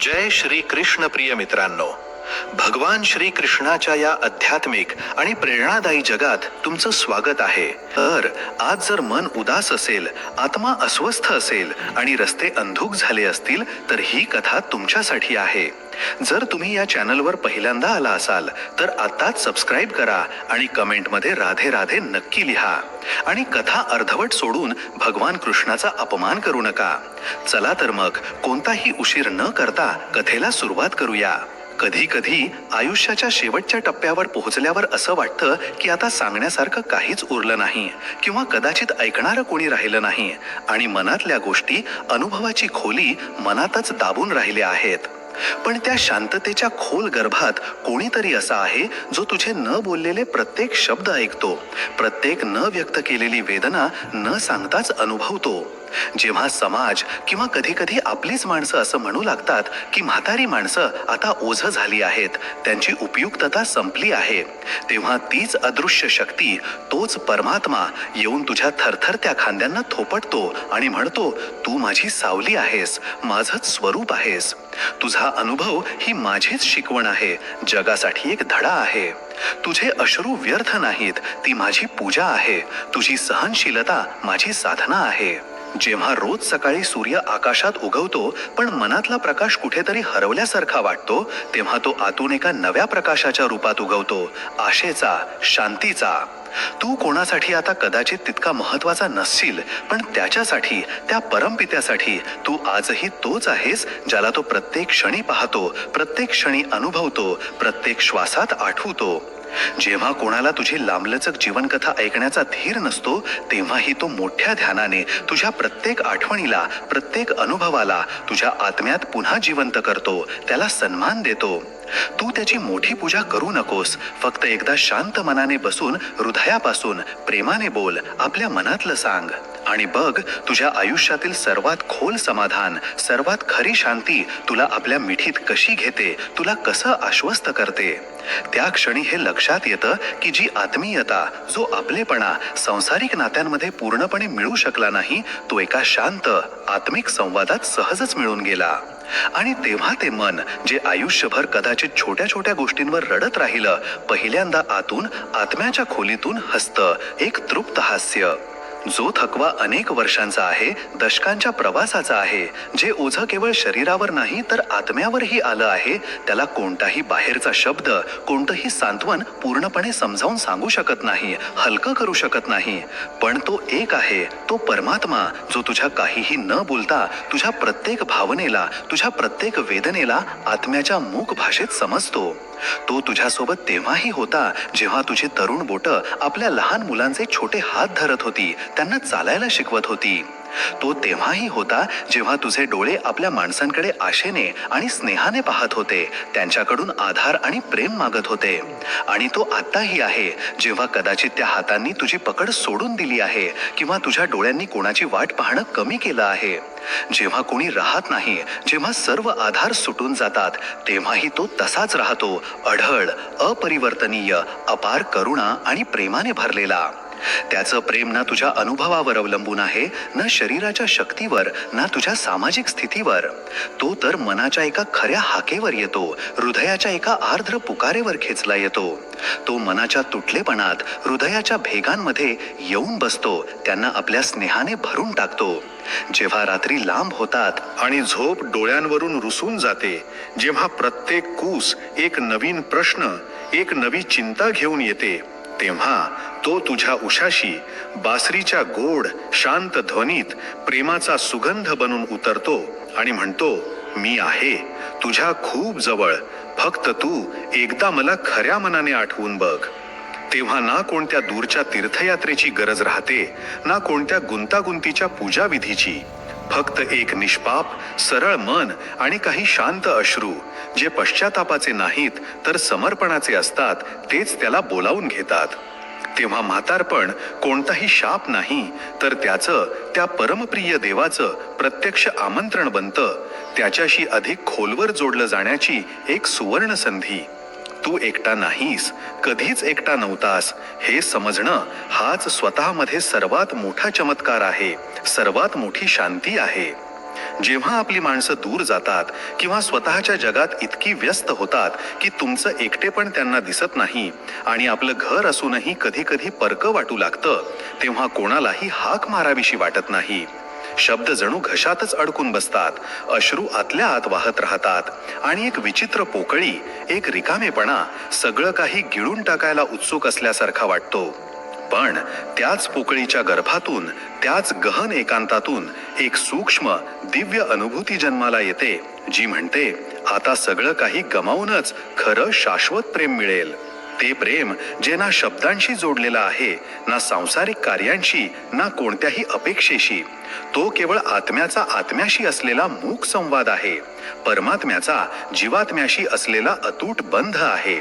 जय श्री कृष्ण प्रिय मित्रांनो, भगवान श्री कृष्णाच्या या आध्यात्मिक आणि प्रेरणादायी जगात तुमचं स्वागत आहे. तर आज जर मन उदास असेल, आत्मा अस्वस्थ असेल आणि रस्ते अंधुक झाले असतील तर ही कथा तुमच्यासाठी आहे. जर तुम्ही या चॅनलवर पहिल्यांदा आला असाल तर आताच सबस्क्राईब करा आणि कमेंटमध्ये राधे राधे नक्की लिहा. आणि कथा अर्धवट सोडून भगवान कृष्णाचा अपमान करू नका. चला तर मग कोणताही उशीर न करता कथेला सुरुवात करूया. कधी कधी आयुष्याच्या शेवटच्या टप्प्यावर पोहोचल्यावर असं वाटतं की आता सांगण्यासारखं काहीच उरलं नाही किंवा कदाचित ऐकणारं कोणी राहिलं नाही आणि मनातल्या गोष्टी, अनुभवाची खोली मनातच दाबून राहिल्या आहेत. पण त्या शांततेच्या खोल गर्भात कोणीतरी असा आहे जो तुझे न बोललेले प्रत्येक शब्द ऐकतो, प्रत्येक न व्यक्त केलेली वेदना न सांगताच अनुभवतो. जेव्हा समाज किंवा कधी कधी आपलीच माणसं असं म्हणू लागतात की म्हातारी माणसं आता ओझं झाली आहेत, त्यांची उपयुक्तता संपली आहे, तेव्हा तीच अदृश्य शक्ती, तोच परमात्मा येऊन तुझ्या थरथरत्या खांद्यांना थोपटतो आणि म्हणतो, तू माझी सावली आहेस, माझंच स्वरूप आहेस. तुझा अनुभव ही माझीच शिकवण आहे, जगासाठी एक धडा आहे. तुझे अश्रू व्यर्थ नाहीत, ती माझी पूजा आहे. तुझी सहनशीलता माझी साधना आहे. जेव्हा रोज सकाळी सूर्य आकाशात उगवतो पण मनातला प्रकाश कुठेतरी हरवल्यासारखा वाटतो, तेव्हा तो आतून एका नव्या प्रकाशाच्या रूपात उगवतो, आशेचा, शांतीचा. तू कोणासाठी आता कदाचित तितका महत्वाचा नसशील, पण त्याच्यासाठी, त्या परमपित्यासाठी तू आजही तोच आहेस ज्याला तो प्रत्येक क्षणी पाहतो, प्रत्येक क्षणी अनुभवतो, प्रत्येक श्वासात आठवतो. जेव्हा कोणाला तुझी लांबलचक जीवनकथा ऐकण्याचा धीर नसतो, तेव्हाही तो मोठ्या ध्यानाने तुझ्या प्रत्येक आठवणीला, प्रत्येक अनुभवाला तुझ्या आत्म्यात पुन्हा जिवंत करतो, त्याला सन्मान देतो. तू त्याची मोठी पूजा करू नकोस, फक्त एकदा शांत मनाने बसून हृदयापासून प्रेमाने बोल, आपल्या मनातलं सांग आणि बघ तुझ्या आयुष्यातील सर्वात खोल समाधान, सर्वात खरी शांती तुला आपल्या मिठीत कशी घेते, तुला कसं आश्वस्त करते. त्या क्षणी हे लक्षात येतं की जी आत्मीयता, जो आपलेपणा सांसारिक नात्यांमध्ये पूर्णपणे मिळू शकला नाही, तो एका शांत आत्मिक संवादात सहजच मिळून गेला. आणि तेव्हा ते मन जे आयुष्यभर कदाचित छोट्या छोट्या गोष्टींवर रडत राहिलं, पहिल्यांदा आतून, आत्म्याच्या खोलीतून हसतं, एक तृप्त हास्य. जो थकवा अनेक वर्षांचा आहे, दशकांच्या प्रवासाचा आहे, जे ओझं केवळ शरीरावर नाही तर आत्म्यावरही आलं आहे, त्याला कोणताही बाहेरचा शब्द, कोणतंही सांत्वन पूर्णपणे समजावून सांगू शकत नाही, हलकं करू शकत नाही. पण तो एक आहे, तो परमात्मा, जो तुझ्या काहीही न बोलता तुझ्या प्रत्येक भावनेला, तुझ्या प्रत्येक वेदनेला आत्म्याच्या मूक भाषेत समजतो. तो तुझ्यासोबत तेव्हाही होता जेव्हा तुझी तरुण बोटं आपल्या लहान मुलांचे छोटे हात धरत होती, त्यांना चालायला शिकवत होती. तो तेव्हाही होता जेव्हा तुझे डोळे आपल्या माणसांकडे आशेने आणि स्नेहाने पाहत होते, त्यांच्याकडून आधार आणि प्रेम मागत होते. आणि तो आत्ताही आहे जेव्हा कदाचित त्या हातांनी तुझी पकड सोडून दिली आहे किंवा तुझ्या डोळ्यांनी कोणाची वाट पाहणं कमी केलं आहे. जेव्हा कोणी राहत नाही, जेव्हा सर्व आधार सुटून जातात, तेव्हाही तो तसाच राहतो, अढळ, अपरिवर्तनीय, अपार करुणा आणि प्रेमाने भरलेला. त्याचं प्रेम ना तुझ्या अनुभवावर अवलंबून आहे, न शरीराच्या शक्तीवर, ना तुझ्या सामाजिक स्थितीवर. तो तर मनाच्या एका खऱ्या हाकेवर येतो, हृदयाच्या एका आर्द्र पुकारेवर खेचला येतो. तो मनाच्या तुटलेपणात, हृदयाच्या भेगांमध्ये येऊन बसतो, त्यांना आपल्या स्नेहाने भरून टाकतो. जेव्हा रात्री लांब होतात आणि झोप डोळ्यांवरून रुसून जाते, जेव्हा प्रत्येक कूस एक नवीन प्रश्न, एक नवी चिंता घेऊन येते, तेव्हा तो तुझ्या उशाशी बासरीच्या गोड शांत ध्वनीत प्रेमाचा सुगंध बनून उतरतो आणि म्हणतो, मी आहे तुझ्या खूप जवळ, फक्त तू एकदा मला खऱ्या मनाने आठवून बघ. तेव्हा ना कोणत्या दूरच्या तीर्थयात्रेची गरज राहते, ना कोणत्या गुंतागुंतीच्या पूजाविधीची. फक्त एक निष्पाप, सरळ मन आणि काही शांत अश्रू, जे पश्चातापाचे नाहीत तर समर्पणाचे असतात, तेच त्याला बोलावून घेतात. तेव्हा म्हातारपण कोणताही शाप नाही, तर त्याचं, त्या परमप्रिय देवाचं प्रत्यक्ष आमंत्रण बनतं, त्याच्याशी अधिक खोलवर जोडलं जाण्याची एक सुवर्ण संधी. तू एकटा नाहीस, कधीच एकटा नव्हतास, हे समजणं हाच स्वतःमध्ये सर्वात मोठा चमत्कार आहे, सर्वात मोठी शांती आहे. जेव्हा आपली माणसं दूर जातात किंवा स्वतःच्या जगात इतकी व्यस्त होतात की तुमचं एकटेपण त्यांना दिसत नाही आणि आपलं घर असूनही कधी कधी परकं वाटू लागतं, तेव्हा कोणालाही हाक मारावीशी वाटत नाही. शब्द जणू घशातच अडकून बसतात, अश्रू आतल्या आत वाहत राहतात आणि एक विचित्र पोकळी, एक रिकामेपणा सगळं काही गिळून टाकायला उत्सुक असल्यासारखा वाटतो. पण त्याच पोकळीच्या गर्भातून, त्याच गहन एकांतातून एक सूक्ष्म दिव्य अनुभूती जन्माला येते, जी म्हणते आता सगळं काही गमावूनच खरं शाश्वत प्रेम मिळेल. ते प्रेम जे ना शब्दांशी जोडलेलं आहे, ना सांसारिक कार्यांशी, ना कोणत्याही अपेक्षेशी. तो केवळ आत्म्याचा आत्म्याशी असलेला मूक संवाद आहे, परमात्म्याचा जीवात्म्याशी असलेला अतूट बंध आहे.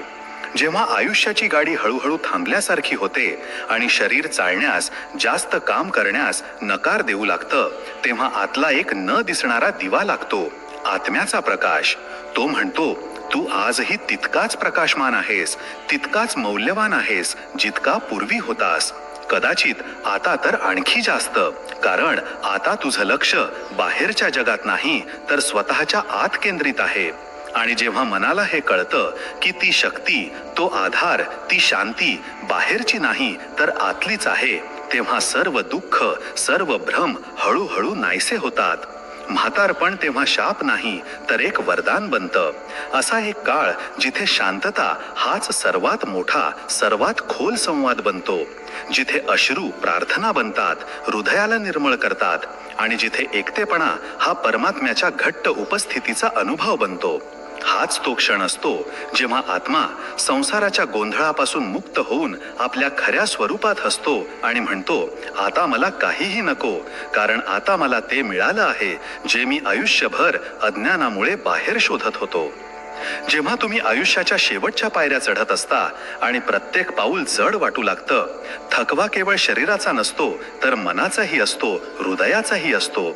जेव्हा आयुष्याची गाडी हळूहळू थांबल्यासारखी होते आणि शरीर चालण्यास, जास्त काम करण्यास नकार देऊ लागतं, तेव्हा आतला एक न दिसणारा दिवा लागतो, आत्म्याचा प्रकाश. तो म्हणतो, तू आजही तितकाच प्रकाशमान आहेस, तितकाच मौल्यवान आहेस जितका पूर्वी होतास. कदाचित आता तर आणखी जास्त, कारण आता तुझं लक्ष बाहेरच्या जगात नाही तर स्वतःच्या आत केंद्रित आहे. आणि जेव्हा मनाला हे कळतं की ती शक्ती, तो आधार, ती शांती बाहेरची नाही तर आतलीच आहे, तेव्हा सर्व दुःख, सर्व भ्रम हळूहळू नाहीसे होतात. म्हातारपण तेव्हा शाप नाही तर एक वरदान बनतं. असा एक काळ जिथे शांतता हाच सर्वात मोठा, सर्वात खोल संवाद बनतो, जिथे अश्रू प्रार्थना बनतात, हृदयाला निर्मळ करतात, आणि जिथे एकटेपणा हा परमात्म्याच्या घट्ट उपस्थितीचा अनुभव बनतो. हाच तो क्षण असतो जेव्हा आत्मा संसाराच्या गोंधळापासून मुक्त होऊन आपल्या खऱ्या स्वरूपात हसतो आणि म्हणतो, आता मला काहीही नको, कारण आता मला ते मिळालं आहे जे मी आयुष्यभर अज्ञानामुळे बाहेर शोधत होतो. जेव्हा तुम्ही आयुष्याच्या शेवटच्या पायऱ्या चढत असता आणि प्रत्येक पाऊल जड वाटू लागतं, थकवा केवळ शरीराचा नसतो तर मनाचाही असतो, हृदयाचाही असतो.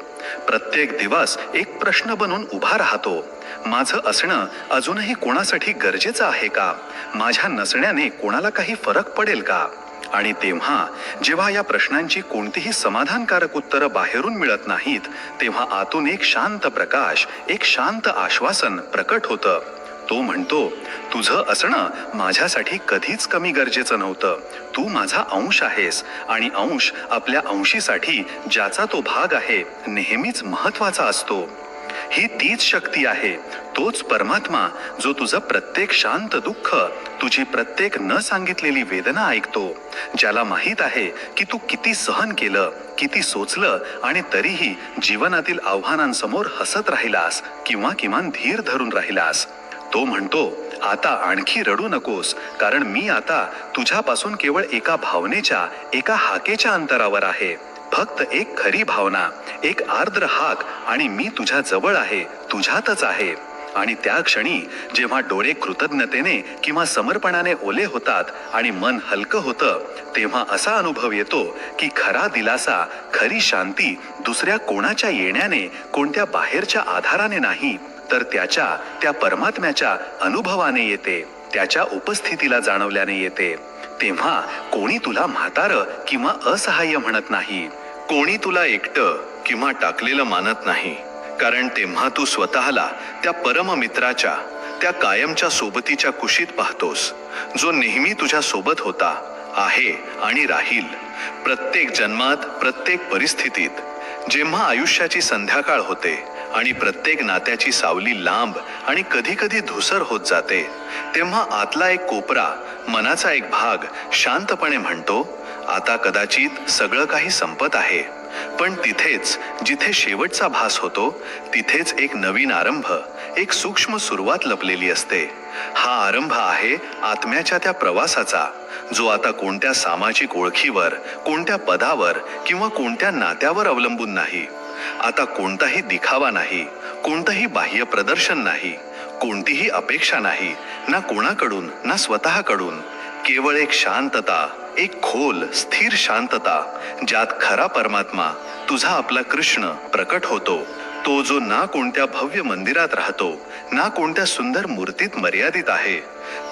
प्रत्येक दिवस एक प्रश्न बनून उभा राहतो, माझं असणं अजूनही कोणासाठी गरजेचं आहे का? माझ्या नसण्याने कोणाला काही फरक पडेल का? आणि तेव्हा जेव्हा या प्रश्नांची कोणतीही समाधानकारक उत्तरं बाहेरून मिळत नाहीत, तेव्हा आतून एक शांत प्रकाश, एक शांत आश्वासन प्रकट होतं. तो म्हणतो, तुझं असणं माझ्यासाठी कधीच कमी गरजेचं नव्हतं. तू माझा अंश आहेस आणि अंश आपल्या अंशीसाठी ज्याचा तो भाग आहे नेहमीच महत्वाचा असतो. ही तीच शक्ती आहे, तोच परमात्मा जो तुझं प्रत्येक शांत दुःख, तुझी प्रत्येक न सांगितलेली वेदना ऐकतो, ज्याला माहित आहे की तू किती सहन केलं, किती सोचलं आणि तरीही जीवनातील आव्हानांसमोर हसत राहिलास किंवा किमान धीर धरून राहिलास. तो म्हणतो, आता आणखी रडू नकोस, कारण मी आता तुझ्यापासून केवळ एका भावनेच्या, एका हाकेच्या अंतरावर आहे. फक्त एक खरी भावना, एक आर्द्र हाक आणि मी तुझ्या जवळ आहे, तुझ्यातच आहे. आणि त्या क्षणी जेव्हा डोळे कृतज्ञतेने किंवा समर्पणाने ओले होतात आणि मन हलकं होतं, तेव्हा असा अनुभव येतो की खरा दिलासा, खरी शांती दुसऱ्या कोणाच्या येण्याने, कोणत्या बाहेरच्या आधाराने नाही, तर त्या परमात्म्याच्या अनुभवाने येते, त्याच्या उपस्थितीला जाणवल्याने येते. तेव्हा कोणी तुला म्हातारं किंवा असहाय्य म्हणत नाही, कोणी तुला एकटं किंवा टाकलेलं मानत नाही, कारण तेव्हा तू स्वतःला त्या परममित्राच्या, त्या कायमच्या सोबतीच्या कुशीत पाहतोस, जो नेहमी तुझ्या सोबत होता, आहे आणि राहील. प्रत्येक जन्मात, प्रत्येक परिस्थितीत. जेव्हा आयुष्याची संध्याकाळ होते आणि प्रत्येक नात्याची सावली लांब आणि कधी कधी धुसर होत जाते, तेव्हा आतला एक कोपरा, मनाचा एक भाग शांतपणे म्हणतो, आता कदाचित सगळं काही संपत आहे, पण तिथेच जिथे शेवटचा भास होतो, तिथेच एक नवीन आरंभ, एक सूक्ष्म सुरुवात लपलेली असते. हा आरंभ आहे आत्म्याच्या त्या प्रवासाचा, जो आता कोणत्या सामाजिक ओळखीवर, कोणत्या पदावर किंवा कोणत्या नात्यावर अवलंबून नाही. आता कोणताही दिखावा नाही, कोणतंही बाह्य प्रदर्शन नाही, कोणतीही अपेक्षा नाही, ना कोणाकडून ना स्वतःकडून. केवळ एक शांतता, एक खोल स्थिर शांतता, ज्यात खरा परमात्मा, तुझा आपला कृष्ण प्रकट होतो. तो जो ना कोणत्या भव्य मंदिरात राहतो, ना कोणत्या सुंदर मूर्तीत मर्यादित आहे,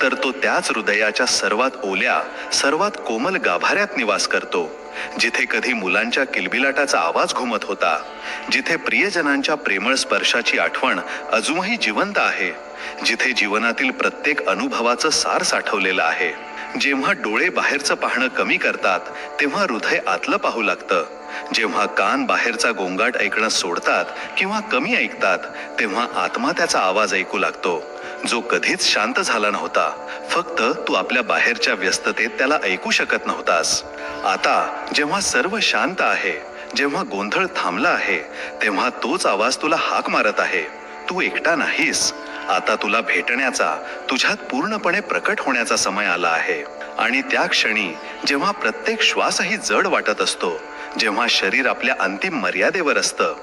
तर तो त्याच हृदयाच्या सर्वात ओल्या, सर्वात कोमल गाभाऱ्यात निवास करतो, जिथे कधी मुलांच्या किलबिलाटाचा आवाज घुमत होता, जिथे प्रियजनांच्या प्रेमळ स्पर्शाची आठवण अजूनही जिवंत आहे, जिथे जीवनातील प्रत्येक अनुभवाचं सार साठवलेलं आहे. जेव्हा डोळे बाहेरचं पाहणं कमी करतात, तेव्हा हृदय आतलं पाहू लागतं. जेव्हा कान बाहेरचा गोंगाट ऐकणं सोडतात किंवा कमी ऐकतात, तेव्हा आत्मा त्याचा आवाज ऐकू लागतो, जो कधीच शांत झाला नव्हता. फक्त तू आपल्या बाहेरच्या व्यस्ततेत त्याला ऐकू शकत नव्हतास. आता जेव्हा सर्व शांत आहे, जेव्हा गोंधळ थांबला आहे, तेव्हा तोच आवाज तुला हाक मारत आहे. तू एकटा नाहीस. आता तुला भेटण्याचा, तुझ्यात पूर्णपणे प्रकट होण्याचा समय आला आहे. आणि त्या क्षणी जेव्हा प्रत्येक श्वासही जड वाटत असतो, जेव्हा शरीर आपल्या अंतिम मर्यादेवर असतं,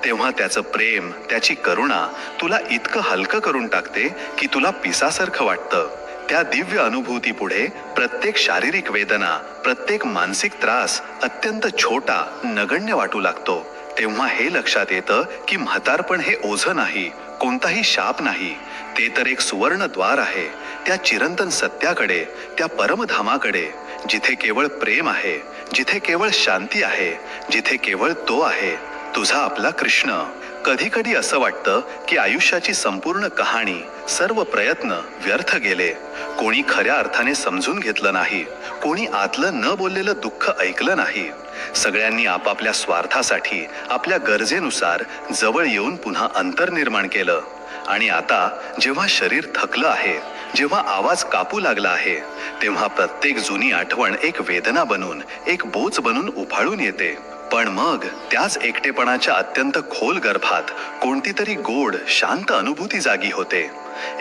तेव्हा त्याचं प्रेम, त्याची करुणा तुला इतकं हलकं करून टाकते की तुला पिसासारखं वाटतं. त्या दिव्य अनुभूती पुढे प्रत्येक शारीरिक वेदना, प्रत्येक मानसिक त्रास अत्यंत छोटा, नगण्य वाटू लागतो. तेव्हा हे लक्षात येतं की म्हातारपण हे ओझं नाही, कोणताही शाप नाही. ते तर एक सुवर्ण द्वार आहे, त्या चिरंतन सत्याकडे, त्या परमधामाकडे, जिथे केवळ प्रेम आहे, जिथे केवळ शांती आहे, जिथे केवळ तो आहे, तुझा आपला कृष्ण. कधी कधी असं वाटतं की आयुष्याची संपूर्ण कहाणी, सर्व प्रयत्न व्यर्थ गेले. कोणी खऱ्या अर्थाने समजून घेतलं नाही, कोणी आतलं न बोललेलं दुःख ऐकलं नाही. सगळ्यांनी आपापल्या स्वार्थासाठी, आपल्या गरजेनुसार जवळ येऊन पुन्हा अंतर निर्माण केलं. आणि आता जेव्हा शरीर थकलं आहे, जेव्हा आवाज कापू लागला आहे, तेव्हा प्रत्येक जुनी आठवण एक वेदना बनून, एक बोच बनून उफाळून येते. पण मग त्याच एकटेपणाच्या अत्यंत खोल गर्भात कोणती तरी गोड, शांत अनुभूती जागी होते.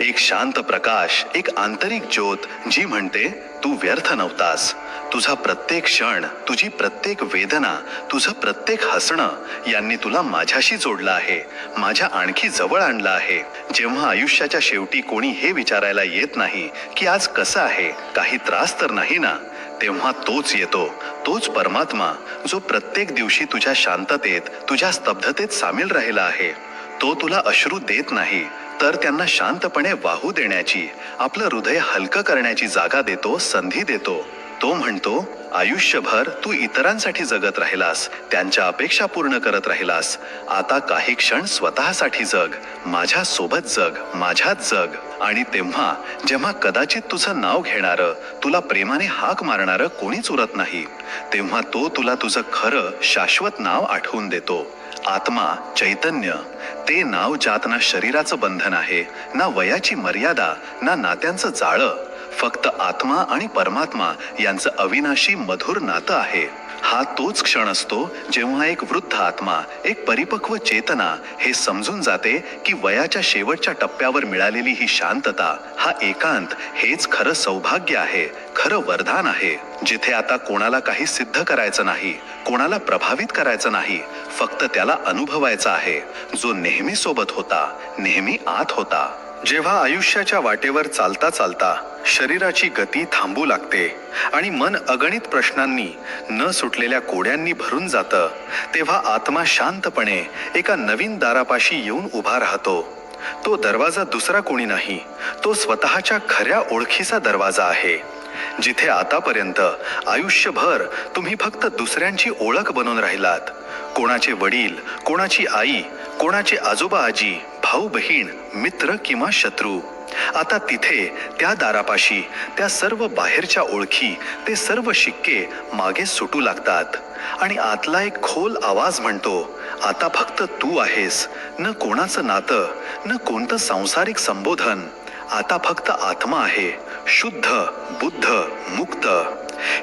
एक शांत प्रकाश, एक आंतरिक ज्योत, जी म्हणते तू व्यर्थ नव्हतास. तुझा प्रत्येक क्षण, तुझी प्रत्येक वेदना, तुझं प्रत्येक हसणं यांनी तुला माझ्याशी जोडलं आहे, माझ्या आणखी जवळ आणलं आहे. जेव्हा आयुष्याच्या शेवटी कोणी हे विचारायला येत नाही की आज कसं आहे, काही त्रास तर नाही ना, तेव्हा तोच येतो, तोच परमात्मा, जो प्रत्येक दिवशी तुझ्या शांततेत, तुझ्या स्तब्धतेत सामील राहिला आहे. तो तुला अश्रू देत नाही, तर त्यांना शांतपणे वाहू देण्याची, आपलं हृदय हलकं करण्याची जागा देतो, संधी देतो. तो म्हणतो, आयुष्यभर तू इतरांसाठी जगत राहिलास, त्यांच्या अपेक्षा पूर्ण करत राहिलास. आता काही क्षण स्वतःसाठी जग, माझ्या सोबत जग, माझ्यात जग. आणि तेव्हा जेव्हा कदाचित तुझं नाव घेणारं, तुला प्रेमाने हाक मारणारं कोणीच उरत नाही, तेव्हा तो तुला तुझं खरं, शाश्वत नाव आठवून देतो. आत्मा, चैतन्य, ते नाव ज्यात ना शरीराचं बंधन आहे, ना वयाची मर्यादा, ना नात्यांचं जाळं. फक्त आत्मा आणि परमात्मा यांचं अविनाशी मधुर नातं आहे. हा तोच क्षण असतो जेव्हा एक वृद्ध आत्मा, एक परिपक्व चेतना हे समजून जाते की वयाच्या शेवटच्या टप्प्यावर मिळालेली ही शांतता, हा एकांत, हेच खरं सौभाग्य आहे, खरं वरदान आहे. जिथे आता कोणाला काही सिद्ध करायचं नाही, कोणाला प्रभावित करायचं नाही, फक्त त्याला अनुभवायचा आहे, जो नेहमी सोबत होता, नेहमी आत होता. जेव्हा आयुष्याच्या वाटेवर चालता चालता शरीराची गती थांबू लागते आणि मन अगणित प्रश्नांनी, न सुटलेल्या कोड्यांनी भरून जातं, तेव्हा आत्मा शांतपणे एका नवीन दारापाशी येऊन उभा राहतो. तो दरवाजा दुसरा कोणी नाही, तो स्वतःच्या खऱ्या ओळखीचा दरवाजा आहे. जिथे आतापर्यंत आयुष्यभर तुम्ही फक्त दुसऱ्यांची ओळख बनून राहिलात, कोणाचे वडील, कोणाची आई, कोणाचे आजोबा आजी, भाऊ बहीण, मित्र किंवा शत्रू, आता तिथे त्या दारापाशी त्या सर्व बाहेरच्या ओळखी, ते सर्व शिक्के मागे सुटू लागतात. आणि आतला एक खोल आवाज म्हणतो, आता फक्त तू आहेस. न कोणाचं नातं, न कोणतं सांसारिक संबोधन, आता फक्त आत्मा आहे, शुद्ध, बुद्ध, मुक्त.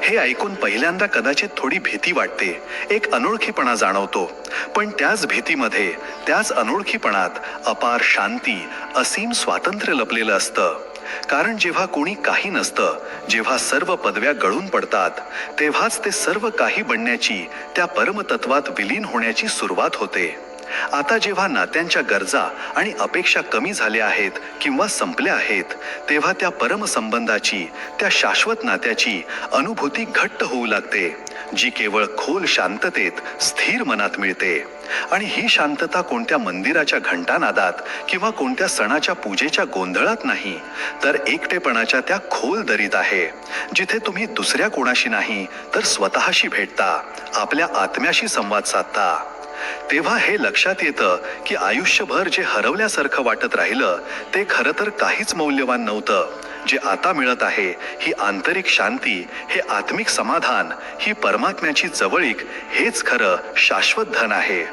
हे ऐकून पहिल्यांदा कदाचित थोडी भीती वाटते, एक अनोळखीपणा जाणवतो. पण त्याच भीतीमध्ये, त्याच अनोळखीपणात अपार शांती, असीम स्वातंत्र्य लपलेलं असतं. कारण जेव्हा कोणी काही नसतं, जेव्हा सर्व पदव्या गळून पडतात, तेव्हाच ते सर्व काही बनण्याची, त्या परमतत्वात विलीन होण्याची सुरुवात होते. आता जेव्हा नात्यांच्या गरजा आणि अपेक्षा कमी झाल्या आहेत किंवा संपल्या आहेत, तेव्हा त्या परमसंबंधाची, त्या शाश्वत नात्याची अनुभूती घट्ट होऊ लागते, जी केवळ खोल शांततेत स्थिर मनात मिळते. आणि ही शांतता कोणत्या मंदिराच्या घंटानादात किंवा कोणत्या सणाच्या पूजेच्या गोंधळात नाही, तर एकटेपणाच्या त्या खोल दरीत आहे, जिथे तुम्ही दुसऱ्या कोणाशी नाही तर स्वतःशी भेटता, आपल्या आत्म्याशी संवाद साधता. तेव्हा हे लक्षात येतं की आयुष्यभर जे हरवल्यासारखं वाटत राहिलं ते खरं तर काहीच मौल्यवान नव्हतं. जे आता मिळत आहे, ही आंतरिक शांती, हे आत्मिक समाधान, ही परमात्म्याची जवळीक, हेच खरं शाश्वत धन आहे.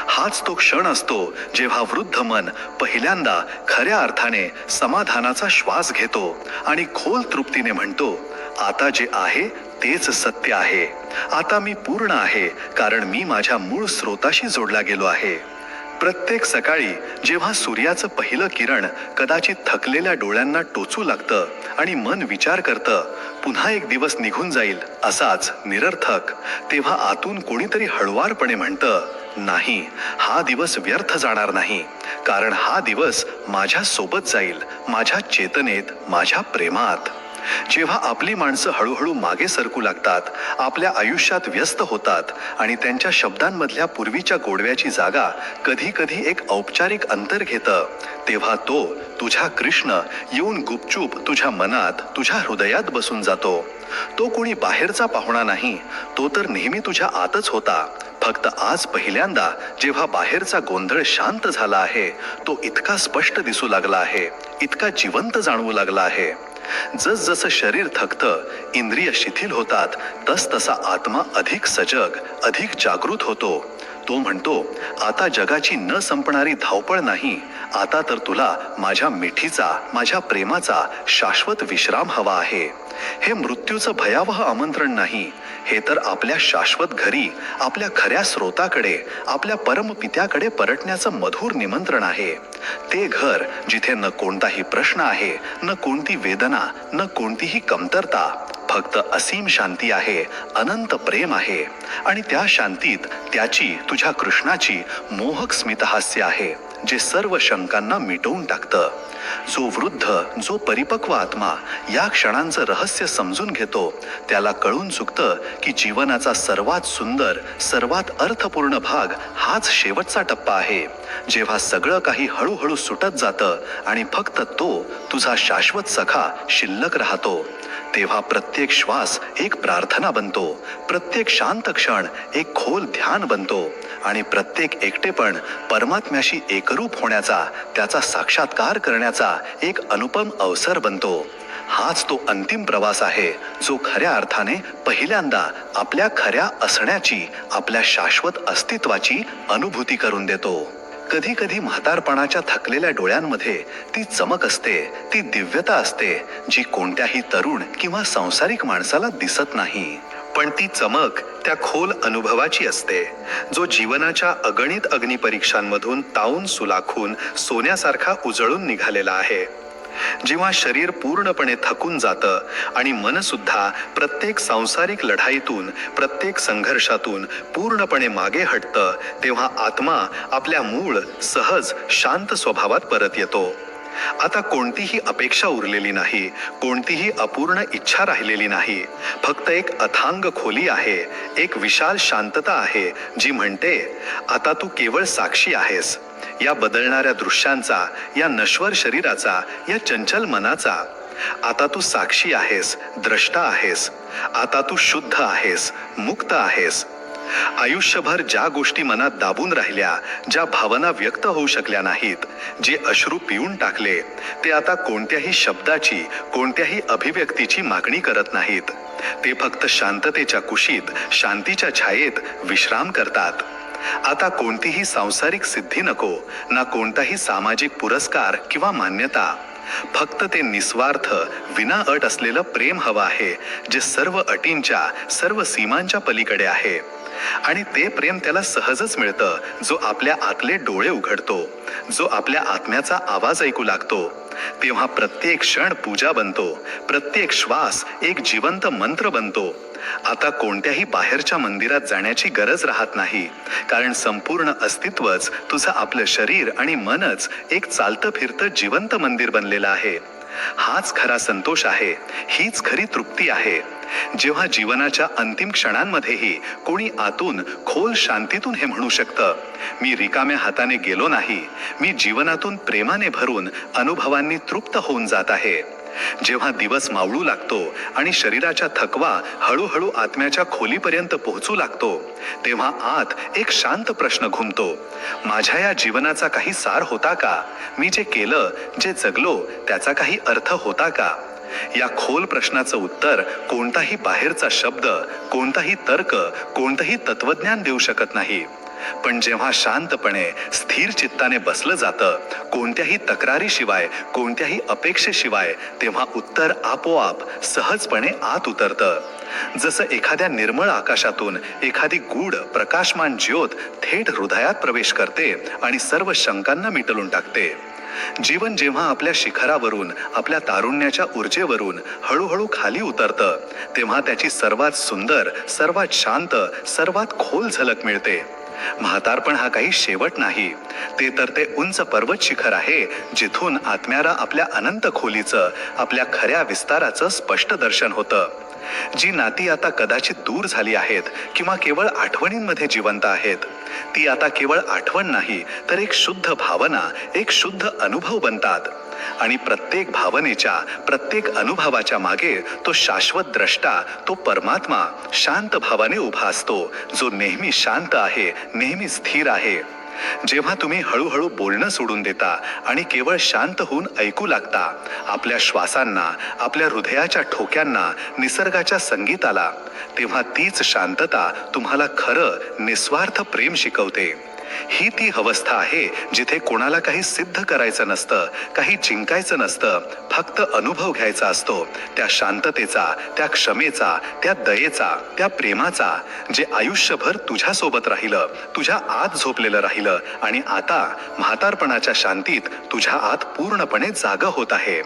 हाच तो क्षण असतो जेव्हा वृद्ध मन पहिल्यांदा खऱ्या अर्थाने समाधानाचा श्वास घेतो आणि खोल तृप्तीने म्हणतो, आता जे आहे तेच सत्य आहे. आता मी पूर्ण आहे, कारण मी माझ्या मूळ स्रोताशी जोडला गेलो आहे. प्रत्येक सकाळी जेव्हा सूर्याचं पहिलं किरण कदाचित थकलेल्या डोळ्यांना टोचू लागतं आणि मन विचार करतं, पुन्हा एक दिवस निघून जाईल असाच निरर्थक, तेव्हा आतून कोणीतरी हळुवारपणे म्हणतं, नाही, हा दिवस व्यर्थ जाणार नाही, कारण हा दिवस माझ्या सोबत जाईल, माझ्या चेतनेत, माझ्या प्रेमात. जेव्हा आपली माणसं हळूहळू मागे सरकू लागतात, आपल्या आयुष्यात व्यस्त होतात आणि त्यांच्या शब्दांमधल्या पूर्वीच्या गोडव्याची जागा कधी कधी एक औपचारिक अंतर घेतं, तेव्हा तो तुझा कृष्ण येऊन गुपचूप तुझ्या मनात, तुझ्या हृदयात बसून जातो. तो कोणी बाहेरचा पाहुणा नाही, तो तर नेहमी तुझ्या आतच होता. फक्त आज पहिल्यांदा जेव्हा बाहेरचा गोंधळ शांत झाला आहे, तो इतका स्पष्ट दिसू लागला आहे, इतका जिवंत जाणवू लागला आहे. जसजसं शरीर थकतं, इंद्रिय शिथिल होतात, तसतसा आत्मा अधिक सजग, अधिक जागृत होतो. तो म्हणतो, आता जगाची न संपणारी धावपळ नाही, आता तर तुला माझ्या मिठीचा, माझ्या प्रेमाचा शाश्वत विश्राम हवा आहे. हे मृत्यूचं भयावह आमंत्रण नाही, हे तर आपल्या शाश्वत घरी, आपल्या खऱ्या स्रोताकडे, आपल्या परमपित्याकडे परतण्याचं मधुर निमंत्रण आहे. ते घर जिथे न कोणताही प्रश्न आहे, न कोणती वेदना, न कोणतीही कमतरता, फक्त असीम शांती आहे, अनंत प्रेम आहे. आणि त्या शांतीत त्याची, तुझ्या कृष्णाची मोहक स्मितहास्य आहे, जे सर्व शंकांना मिटवून टाकतं. जो वृद्ध, जो परिपक्व आत्मा या क्षणांचं रहस्य समजून घेतो, त्याला कळून चुकतं की जीवनाचा सर्वात सुंदर, सर्वात अर्थपूर्ण भाग हाच शेवटचा टप्पा आहे, जेव्हा सगळं काही हळूहळू सुटत जातं आणि फक्त तो, तुझा शाश्वत सखा शिल्लक राहतो. तेव्हा प्रत्येक श्वास एक प्रार्थना बनतो, प्रत्येक शांत क्षण एक खोल ध्यान बनतो आणि प्रत्येक एकटेपण परमात्म्याशी एकरूप होण्याचा, त्याचा साक्षात्कार करण्याचा एक अनुपम अवसर बनतो. हाच तो अंतिम प्रवास आहे, जो खऱ्या अर्थाने पहिल्यांदा आपल्या खऱ्या असण्याची, आपल्या शाश्वत अस्तित्वाची अनुभूती करून देतो. कधी कधी म्हातारपणाच्या थकलेल्या डोळ्यांमध्ये ती चमक असते, ती दिव्यता असते, जी कोणत्याही तरुण किंवा सांसारिक माणसाला दिसत नाही. पण ती चमक त्या खोल अनुभवाची असते, जो जीवनाच्या अगणित अग्निपरीक्षांमधून तावून सुलाखून सोन्यासारखा उजळून निघालेला आहे. जेव्हा शरीर पूर्णपणे थकून जातं आणि मन सुद्धा प्रत्येक सांसारिक लढाईतून, प्रत्येक संघर्षातून पूर्णपणे मागे हटतं, तेव्हा आत्मा आपल्या मूळ, सहज, शांत स्वभावात परत येतो. आता कोणतीही अपेक्षा उरलेली नाही, कोणतीही अपूर्ण इच्छा राहिलेली नाही. फक्त एक अथांग खोली आहे, एक विशाल शांतता आहे, जी म्हणते, आता तू केवळ साक्षी आहेस, या बदलणाऱ्या दृश्यांचा, या नश्वर शरीराचा, या चंचल मनाचा. आता तू साक्षी आहेस, द्रष्टा आहेस. आता तू शुद्ध आहेस, मुक्त आहेस. आयुष्यभर ज्या गोष्टी मनात दाबून राहिल्या, ज्या भावना व्यक्त होऊ शकल्या नाहीत, जे अश्रू पिऊन टाकले, ते आता कोणत्याही शब्दाची, कोणत्याही अभिव्यक्तीची मागणी करत नाहीत. ते फक्त शांततेच्या कुशीत, शांतीच्या छायेत विश्राम करतात. आता कोणतीही सांसारिक सिद्धी नको, ना कोणताही सामाजिक पुरस्कार किंवा मान्यता. फक्त ते निस्वार्थ, विना अट असलेलं प्रेम हवं आहे, जे सर्व अटींच्या, सर्व सीमांच्या पलीकडे आहे. आणि ते प्रेम त्याला सहजच मिळतं, जो आपल्या आतले डोळे उघडतो, जो आपल्या आत्म्याचा आवाज ऐकू लागतो. तेव्हा प्रत्येक क्षण पूजा बनतो, प्रत्येक श्वास एक जिवंत मंत्र बनतो. आता कोणत्याही बाहेरच्या मंदिरात जाण्याची गरज राहत नाही, कारण संपूर्ण अस्तित्वच, तुझं आपलं शरीर आणि मनच एक चालतं फिरतं जिवंत मंदिर बनलेलं आहे. हाच खरा संतोष आहे, हीच खरी तृप्ती आहे. जेव्हा जीवनाच्या अंतिम क्षणांमध्येही कोणी आतून खोल शांतीतून हे म्हणू शकतं, मी रिकाम्या हाताने गेलो नाही, मी जीवनातून प्रेमाने भरून अनुभवांनी तृप्त होऊन जात आहे. जेव्हा दिवस मावळू लागतो आणि शरीराचा थकवा हळूहळू आत्म्याच्या खोलीपर्यंत पोहोचू लागतो, तेव्हा आत एक शांत प्रश्न घुमतो, माझ्या या जीवनाचा काही सार होता का? मी जे केलं, जे जगलो, त्याचा काही अर्थ होता का? या खोल प्रश्नाचं उत्तर कोणताही बाहेरचा शब्द, कोणताही तर्क, कोणतंही तत्वज्ञान देऊ शकत नाही. पण जेव्हा शांतपणे स्थिर चित्ताने बसलं जातं, कोणत्याही तक्रारीशिवाय, कोणत्याही अपेक्षेशिवाय, तेव्हा उत्तर आपोआप सहजपणे आत उतरतं. जसं एखाद्या निर्मळ आकाशातून एखादी गूढ प्रकाशमान ज्योत थेट हृदयात प्रवेश करते आणि सर्व शंकांना मिटवून टाकते. जीवन जेव्हा आपल्या शिखरावरून, आपल्या तारुण्याच्या ऊर्जेवरून हळूहळू खाली उतरतं, तेव्हा त्याची सर्वात सुंदर, सर्वात शांत, सर्वात खोल झलक मिळते. म्हातारपण हा काही शेवट नाही, ते उंच पर्वत शिखर आहे, जिथून आत्म्याला आपल्या अनंत खोलीचं, आपल्या खऱ्या विस्ताराचं स्पष्ट दर्शन होतं. जी नाती आता कदाचित दूर झाली आहेत किंवा केवळ आठवणींमध्ये जिवंत आहेत, ती आता केवळ आठवण नाही, तर एक शुद्ध भावना, एक शुद्ध अनुभव बनतात. आणि प्रत्येक भावनेच्या, प्रत्येक अनुभवाच्या मागे तो शाश्वत द्रष्टा, तो परमात्मा शांत भावाने उभा असतो, जो नेहमी शांत आहे, नेहमी स्थिर आहे. जेव्हा तुम्ही हळूहळू बोलणं सोडून देता आणि केवळ शांत होऊन ऐकू लागता, आपल्या श्वासांना, आपल्या हृदयाच्या ठोक्यांना, निसर्गाच्या संगीताला, तेव्हा तीच शांतता तुम्हाला खरं निस्वार्थ प्रेम शिकवते. ही ती अवस्था आहे जिथे कोणाला काही सिद्ध करायचं नसतं, काही जिंकायचं नसतं, फक्त अनुभव घ्यायचा असतो त्या शांततेचा, त्या क्षमेचा, त्या दयेचा, त्या प्रेमाचा, जे आयुष्यभर तुझ्यासोबत राहिलं, तुझ्या आत झोपलेलं राहिलं आणि आता म्हातारपणाच्या शांतीत तुझ्या आत पूर्णपणे जागं होत आहे.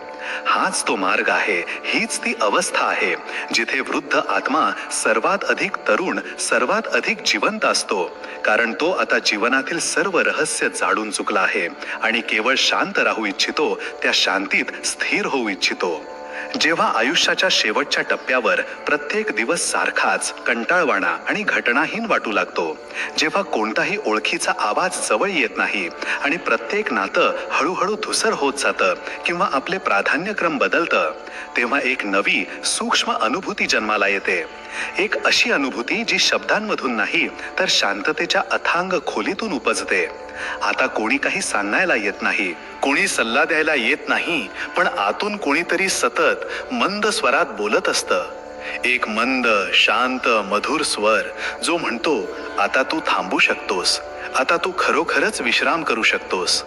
हाच तो मार्ग आहे, हीच ती अवस्था आहे जिथे वृद्ध आत्मा सर्वात अधिक तरुण, सर्वात अधिक जिवंत असतो, कारण तो आता जीवनातील सर्व रहस्य जाणून चुकला आहे आणि केवळ शांत राहू इच्छितो, त्या शांतीत स्थिर होऊ इच्छितो. जेव्हा आयुष्याच्या शेवटच्या टप्प्यावर प्रत्येक दिवस सारखाच कंटाळवाणा आणि घटनाहीन वाटू लागतो, जेव्हा कोणताही ओळखीचा आवाज जवळ येत नाही आणि प्रत्येक नातं हळूहळू धुसर होत जातं किंवा आपले प्राधान्यक्रम बदलतं, तेव्हा एक नवी सूक्ष्म अनुभूती जन्माला येते. एक अशी अनुभूती जी शब्दांमधून नाही, तर शांततेच्या अथांग खोलीतून उपजते. आता कोणी काही सांगायला येत नाही, कोणी सल्ला द्यायला येत नाही, पण आतून कोणीतरी सतत मंद स्वरात बोलत असतं. एक मंद, शांत, मधुर स्वर जो म्हणतो, आता तू थांबू शकतोस, आता तू खरोखरच विश्राम करू शकतोस.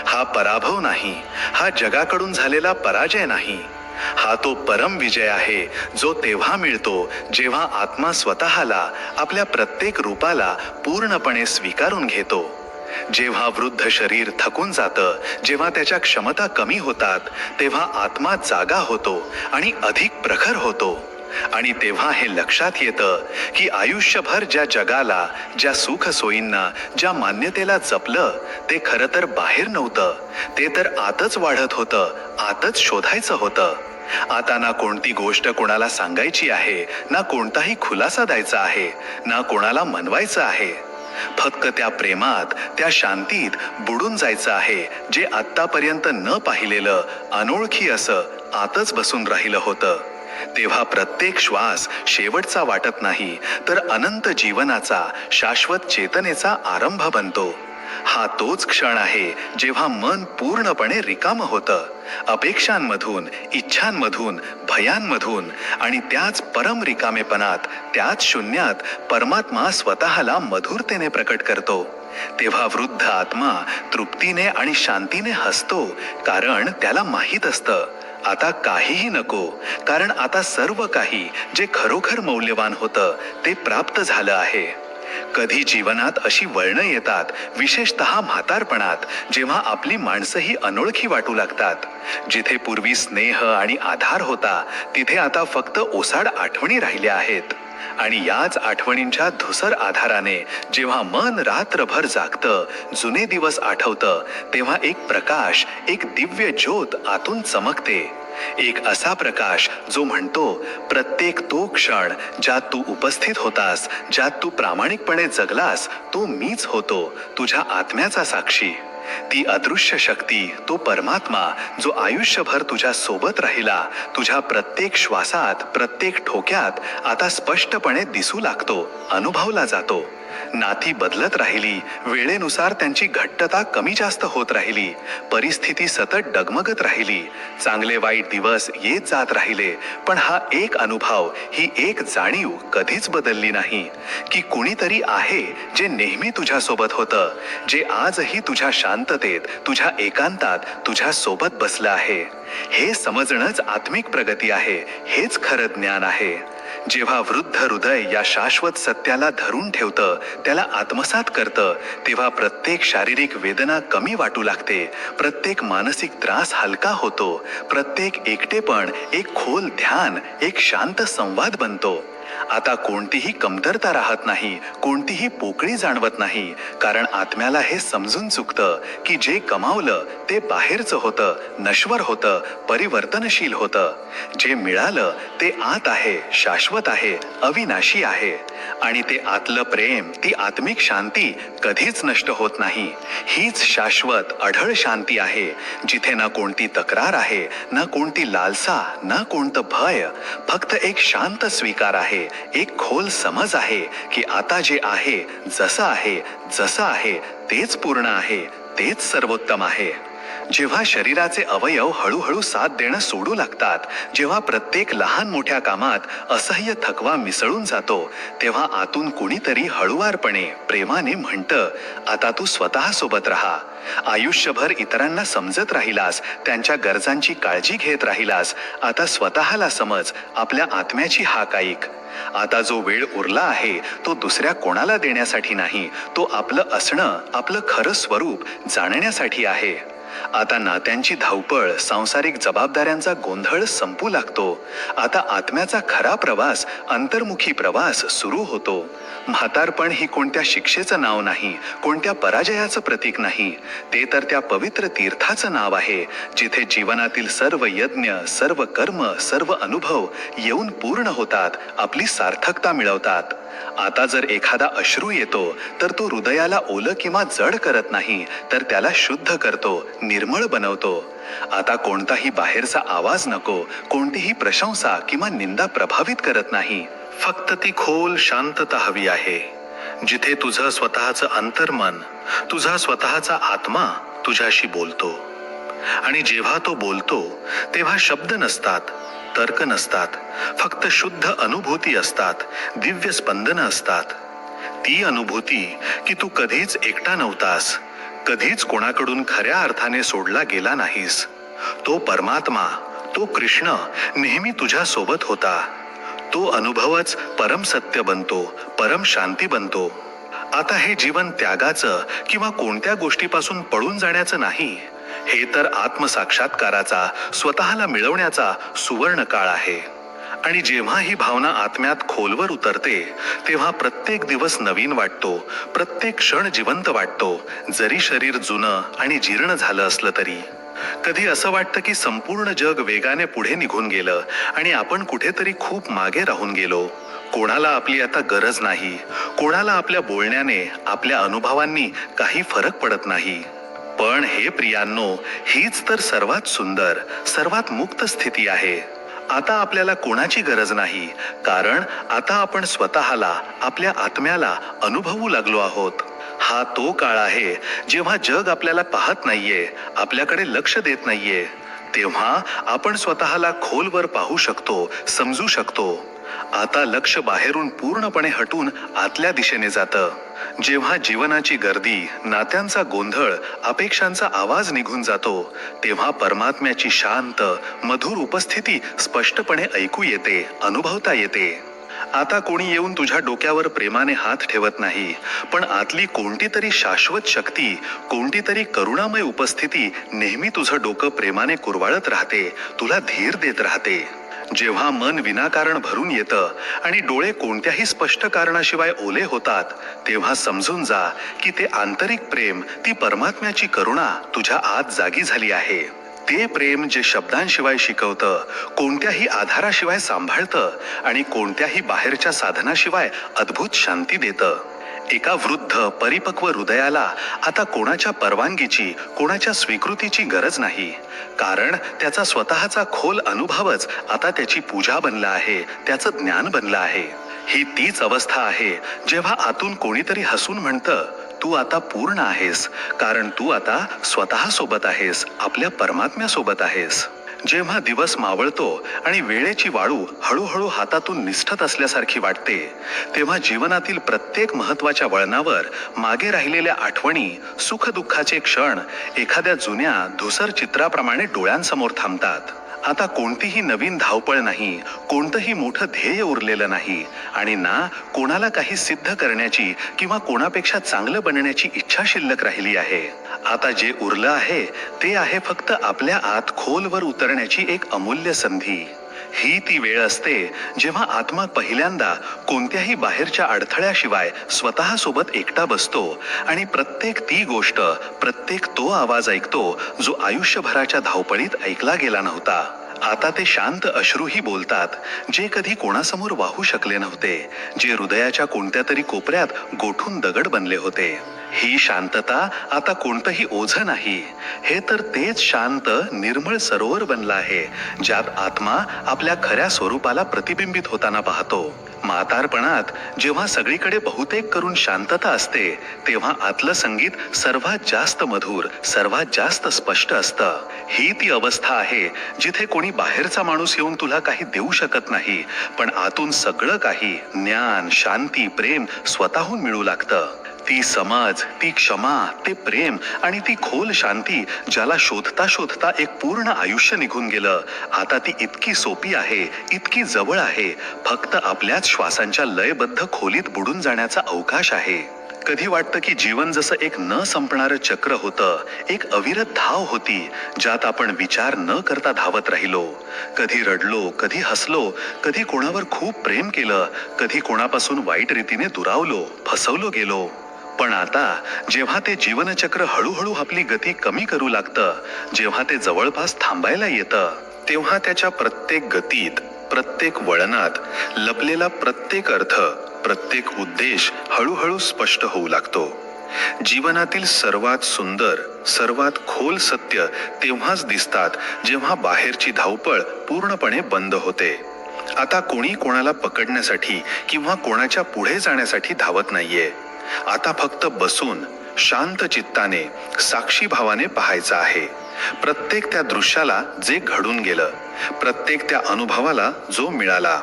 हा पराभव नाही, हा जगाकडून झालेला पराजय नाही, हा तो परम विजय आहे जो तेव्हा मिळतो जेव्हा आत्मा स्वतःला, आपल्या प्रत्येक रूपाला पूर्णपणे स्वीकारून घेतो. जेव्हा वृद्ध शरीर थकून जातं, जेव्हा त्याच्या क्षमता कमी होतात, तेव्हा आत्मा जागा होतो आणि अधिक प्रखर होतो. आणि तेव्हा हे लक्षात येतं की आयुष्यभर ज्या जगाला, ज्या सुख सोयींना, ज्या मान्यतेला जपलं, ते खरं तर बाहेर नव्हतं, ते तर आतच वाढत होतं, आतच शोधायचं होतं. आता ना कोणती गोष्ट कोणाला सांगायची आहे, ना कोणताही खुलासा द्यायचा आहे, ना कोणाला मनवायचं आहे. फक्त त्या प्रेमात, त्या शांतीत बुडून जायचं आहे, जे आत्तापर्यंत न पाहिलेलं, अनोळखी असं आतच बसून राहिलं होतं. तेव्हा प्रत्येक श्वास शेवटचा वाटत नाही, तर अनंत जीवनाचा, शाश्वत चेतनेचा आरंभ बनतो. हा तोच क्षण आहे जेव्हा मन पूर्णपणे रिकामं होतं, अपेक्षांमधून, इच्छांमधून, भयांमधून, आणि त्याच परम रिकामेपणात, त्याच शून्यात परमात्मा स्वतःला मधुरतेने प्रकट करतो. तेव्हा वृद्ध आत्मा तृप्तीने आणि शांतीने हसतो, कारण त्याला माहीत असतं आता काहीही नको, कारण आता सर्व काही जे खरोखर मौल्यवान होतं ते प्राप्त झालं आहे. कधी जीवनात अशी वळणं येतात, विशेषतः म्हातारपणात, जेव्हा आपली माणसंही अनोळखी वाटू लागतात. जिथे पूर्वी स्नेह आणि आधार होता, तिथे आता फक्त ओसाड आठवणी राहिल्या आहेत. आणि याच आठवणींच्या धुसर आधाराने जेव्हा मन रात्रभर जागतं, जुने दिवस आठवतं, तेव्हा एक प्रकाश, एक दिव्य ज्योत आतून चमकते. एक असा प्रकाश जो म्हणतो, प्रत्येक तो क्षण ज्यात तू उपस्थित होतास, ज्यात तू प्रामाणिकपणे जगलास, तो मीच होतो, तुझ्या आत्म्याचा साक्षी. ती अदृश्य शक्ती, तो परमात्मा जो आयुष्यभर तुझ्या सोबत राहिला, तुझ्या प्रत्येक श्वासात, प्रत्येक ठोक्यात आता स्पष्टपणे दिसू लागतो, अनुभवला जातो. नाती बदलत राहिली, वेळेनुसार त्यांची घट्टता कमी जास्त होत राहिली, परिस्थिती सतत डगमगत राहिली, चांगले वाईट दिवस येत जात राहिले, पण हा एक अनुभव, ही एक जाणीव कधीच बदलली नाही की कुणीतरी आहे जे नेहमी तुझ्या सोबत होतं, जे आजही तुझ्या शांततेत, तुझ्या एकांतात तुझ्या सोबत बसलं आहे. हे समजणंच आत्मिक प्रगती आहे, हेच खरं ज्ञान आहे. जेव्हा वृद्ध हृदय या शाश्वत सत्याला धरून ठेवतं, त्याला आत्मसात करतं, तेव्हा प्रत्येक शारीरिक वेदना कमी वाटू लागते, प्रत्येक मानसिक त्रास हलका होतो, प्रत्येक एकटेपण एक खोल ध्यान, एक शांत संवाद बनतो. आता कोणतीही कमतरता राहत नाही, कोणतीही पोकळी जाणवत नाही, कारण आत्म्याला हे समजून चुकतं की जे कमावलं ते बाहेरचं होतं, नश्वर होतं, परिवर्तनशील होतं. जे मिळालं ते आत आहे, शाश्वत आहे, अविनाशी आहे. आणि ते आतलं प्रेम, ती आत्मिक शांती कधीच नष्ट होत नाही. हीच शाश्वत अढळ शांती आहे, जिथे ना कोणती तक्रार आहे, ना कोणती लालसा, ना कोणतं भय, फक्त एक शांत स्वीकार आहे, एक खोल समज आहे की आता जे आहे, जसं आहे तेच पूर्ण आहे, तेच सर्वोत्तम आहे. जेव्हा शरीराचे अवयव हळूहळू साथ देणं सोडू लागतात, जेव्हा प्रत्येक लहान मोठ्या कामात असह्य थकवा मिसळून जातो, तेव्हा आतून कुणीतरी हळुवारपणे, प्रेमाने म्हणतं, आता तू स्वतः सोबत राहा. आयुष्यभर इतरांना समजत राहिलास, त्यांच्या गरजांची काळजी घेत राहिलास, आता स्वतःला समज, आपल्या आत्म्याची हाक ऐक. आता जो वेळ उरला आहे तो दुसऱ्या कोणाला देण्यासाठी नाही, तो आपलं असणं, आपलं खरं स्वरूप जाणण्यासाठी आहे. आता नात्यांची धावपळ, सांसारिक जबाबदाऱ्यांचा गोंधळ संपू लागतो. आता आत्म्याचा खरा प्रवास, अंतर्मुखी प्रवास सुरू होतो. म्हातारपण ही कोणत्या शिक्षेचं नाव नाही, कोणत्या पराजयाचं प्रतीक नाही, ते तर त्या पवित्र तीर्थाचं नाव आहे, जिथे जीवनातील सर्व यज्ञ, सर्व कर्म, सर्व अनुभव येऊन पूर्ण होतात, आपली सार्थकता मिळवतात. आता जर एखादा अश्रू येतो तर तो हृदयाला ओलं किंवा जड करत नाही, तर त्याला शुद्ध करतो, निर्मळ बनवतो. आता कोणताही बाहेरचा आवाज नको, कोणतीही प्रशंसा किंवा निंदा प्रभावित करत नाही. फक्त ती खोल शांतता हवी आहे, जिथे तुझं स्वतःचं अंतर्मन, तुझा स्वतःचा आत्मा तुझ्याशी बोलतो. आणि जेव्हा तो बोलतो तेव्हा शब्द नसतात, तर्क नसतात, फक्त शुद्ध अनुभूती असतात, दिव्य स्पंदनं असतात. ती अनुभूती की तू कधीच एकटा नव्हतास, कधीच कोणाकडून खऱ्या अर्थाने सोडला गेला नाहीस. तो परमात्मा, तो कृष्ण नेहमी तुझ्या सोबत होता. तो अनुभवच परम सत्य बनतो, परम शांती बनतो. आता हे जीवन त्यागाचं किंवा कोणत्या गोष्टीपासून पळून जाण्याचं नाही, हे तर आत्मसाक्षात्काराचा, स्वतःला मिळवण्याचा सुवर्ण काळ आहे. आणि जेव्हा ही भावना आत्म्यात खोलवर उतरते, तेव्हा प्रत्येक दिवस नवीन वाटतो, प्रत्येक क्षण जिवंत वाटतो, जरी शरीर जुनं आणि जीर्ण झालं असलं तरी. कधी असं वाटतं की संपूर्ण जग वेगाने पुढे निघून गेलं आणि आपण कुठेतरी खूप मागे राहून गेलो. कोणाला आपली आता गरज नाही, कोणाला आपल्या बोलण्याने, आपल्या अनुभवांनी काही फरक पडत नाही. पण हे प्रियांनो, हीच तर सर्वात सुंदर, सर्वात मुक्त स्थिती आहे. आता आपल्याला कोणाची गरज नाही, कारण आता आपण स्वतःला, आपल्या आत्म्याला अनुभवू लागलो आहोत. हा तो काळ आहे जेव्हा जग आपल्याला पाहत नाहीये, आपल्याकडे लक्ष देत नाहीये. तेव्हा आपण स्वतःला खोलवर पाहू शकतो, समजू शकतो. आता लक्ष बाहेरून पूर्णपणे हटून आतल्या दिशेने जातं. जेव्हा जीवनाची गर्दी, नात्यांचा गोंधळ, अपेक्षांचा आवाज निघून जातो, तेव्हा परमात्म्याची शांत, मधुर उपस्थिती स्पष्टपणे ऐकू येते, अनुभवता येते. आता कोणी येऊन तुझ्या डोक्यावर प्रेमाने हात ठेवत नाही, पण आतली कोणती तरी शाश्वत शक्ती, कोणती तरी करुणामय उपस्थिती नेहमी तुझं डोकं प्रेमाने कुरवाळत राहते, तुला धीर देत राहते. जेव्हा मन विनाकारण भरून येतं आणि डोळे कोणत्याही स्पष्ट कारणाशिवाय ओले होतात, तेव्हा समजून जा की ते आंतरिक प्रेम, ती परमात्म्याची करुणा तुझ्या आत जागी झाली आहे. ते प्रेम जे शब्दांशिवाय शिकवतं, कोणत्याही आधाराशिवाय सांभाळतं आणि कोणत्याही बाहेरच्या साधनाशिवाय अद्भुत शांती देतं. एका वृद्ध परिपक्व हृदयाला आता कोणाच्या परवानगीची, कोणाच्या स्वीकृतीची गरज नाही, कारण त्याचा स्वतःचा खोल अनुभवच आता त्याची पूजा बनला आहे, त्याचं ज्ञान बनलं आहे. ही तीच अवस्था आहे जेव्हा आतून कोणीतरी हसून म्हणतं, तू आता पूर्ण आहेस, कारण तू आता स्वतः सोबत आहेस, आपल्या परमात्म्यासोबत आहेस. जेव्हा दिवस मावळतो आणि वेळेची वाळू हळूहळू हातातून निष्ठत असल्यासारखी वाटते, तेव्हा जीवनातील प्रत्येक महत्वाच्या वळणावर मागे राहिलेल्या आठवणी, सुखदुःखाचे क्षण एखाद्या जुन्या धुसर चित्राप्रमाणे डोळ्यांसमोर थांबतात. आता कोणतीही नवीन धावपळ नाही, कोणतंही मोठं ध्येय उरलेलं नाही आणि ना कोणाला काही सिद्ध करण्याची किंवा कोणापेक्षा चांगलं बनण्याची इच्छा शिल्लक राहिली आहे. आता जे उरलं आहे ते आहे फक्त आपल्या आत खोलवर उतरण्याची एक अमूल्य संधी. ही ती वेळ असते जेव्हा आत्मा पहिल्यांदा कोणत्याही बाहेरच्या अडथळ्याशिवाय स्वतः सोबत एकटा बसतो आणि प्रत्येक ती गोष्ट, प्रत्येक तो आवाज ऐकतो जो आयुष्यभराच्या धावपळीत ऐकला गेला नव्हता. आता ते शांत अश्रूही बोलतात, जे कधी कोणासमोर वाहू शकले नव्हते, जे हृदयाच्या कोणत्या तरी कोपऱ्यात गोठून दगड बनले होते. ही शांतता आता कोणतंही ओझं नाही, हे तर तेच शांत निर्मळ सरोवर बनलं आहे, ज्यात आत्मा आपल्या खऱ्या स्वरूपाला प्रतिबिंबित होताना पाहतो. म्हातारपणात जेव्हा सगळीकडे बहुतेक करून शांतता असते, तेव्हा आतलं संगीत सर्वात जास्त मधुर, सर्वात जास्त स्पष्ट असतं. ही ती अवस्था आहे जिथे कोणी बाहेरचा माणूस येऊन तुला काही देऊ शकत नाही, पण आतून सगळं काही ज्ञान, शांती, प्रेम स्वतःहून मिळू लागतं. ती समज, ती क्षमा, ते प्रेम आणि ती खोल शांती ज्याला शोधता शोधता एक पूर्ण आयुष्य निघून गेलं, आता ती इतकी सोपी आहे, इतकी जवळ आहे, फक्त आपल्याच श्वासांच्या लयबद्ध खोलीत बुडून जाण्याचा अवकाश आहे. कधी वाटतं की जीवन जसं एक न संपणारं चक्र होतं, एक अविरत धाव होती, ज्यात आपण विचार न करता धावत राहिलो. कधी रडलो, कधी हसलो, कधी कोणावर खूप प्रेम केलं, कधी कोणापासून वाईट रीतीने दुरावलो, फसवलो गेलो. पण आता जेव्हा ते जीवनचक्र हळूहळू आपली गती कमी करू लागतं, जेव्हा ते जवळपास थांबायला येतं, तेव्हा त्याच्या प्रत्येक गतीत, प्रत्येक वळणात लपलेला प्रत्येक अर्थ, प्रत्येक उद्देश हळूहळू स्पष्ट होऊ लागतो. जीवनातील सर्वात सुंदर, सर्वात खोल सत्य तेव्हाच दिसतात जेव्हा बाहेरची धावपळ पूर्णपणे बंद होते. आता कोणी कोणाला पकडण्यासाठी किंवा कोणाच्या पुढे जाण्यासाठी धावत नाहीये. आता फक्त बसून शांत चित्ताने, साक्षी भावाने पाहायचं आहे. प्रत्येक त्या दृश्याला जे घडून गेलं, प्रत्येक त्या अनुभवाला जो मिळाला.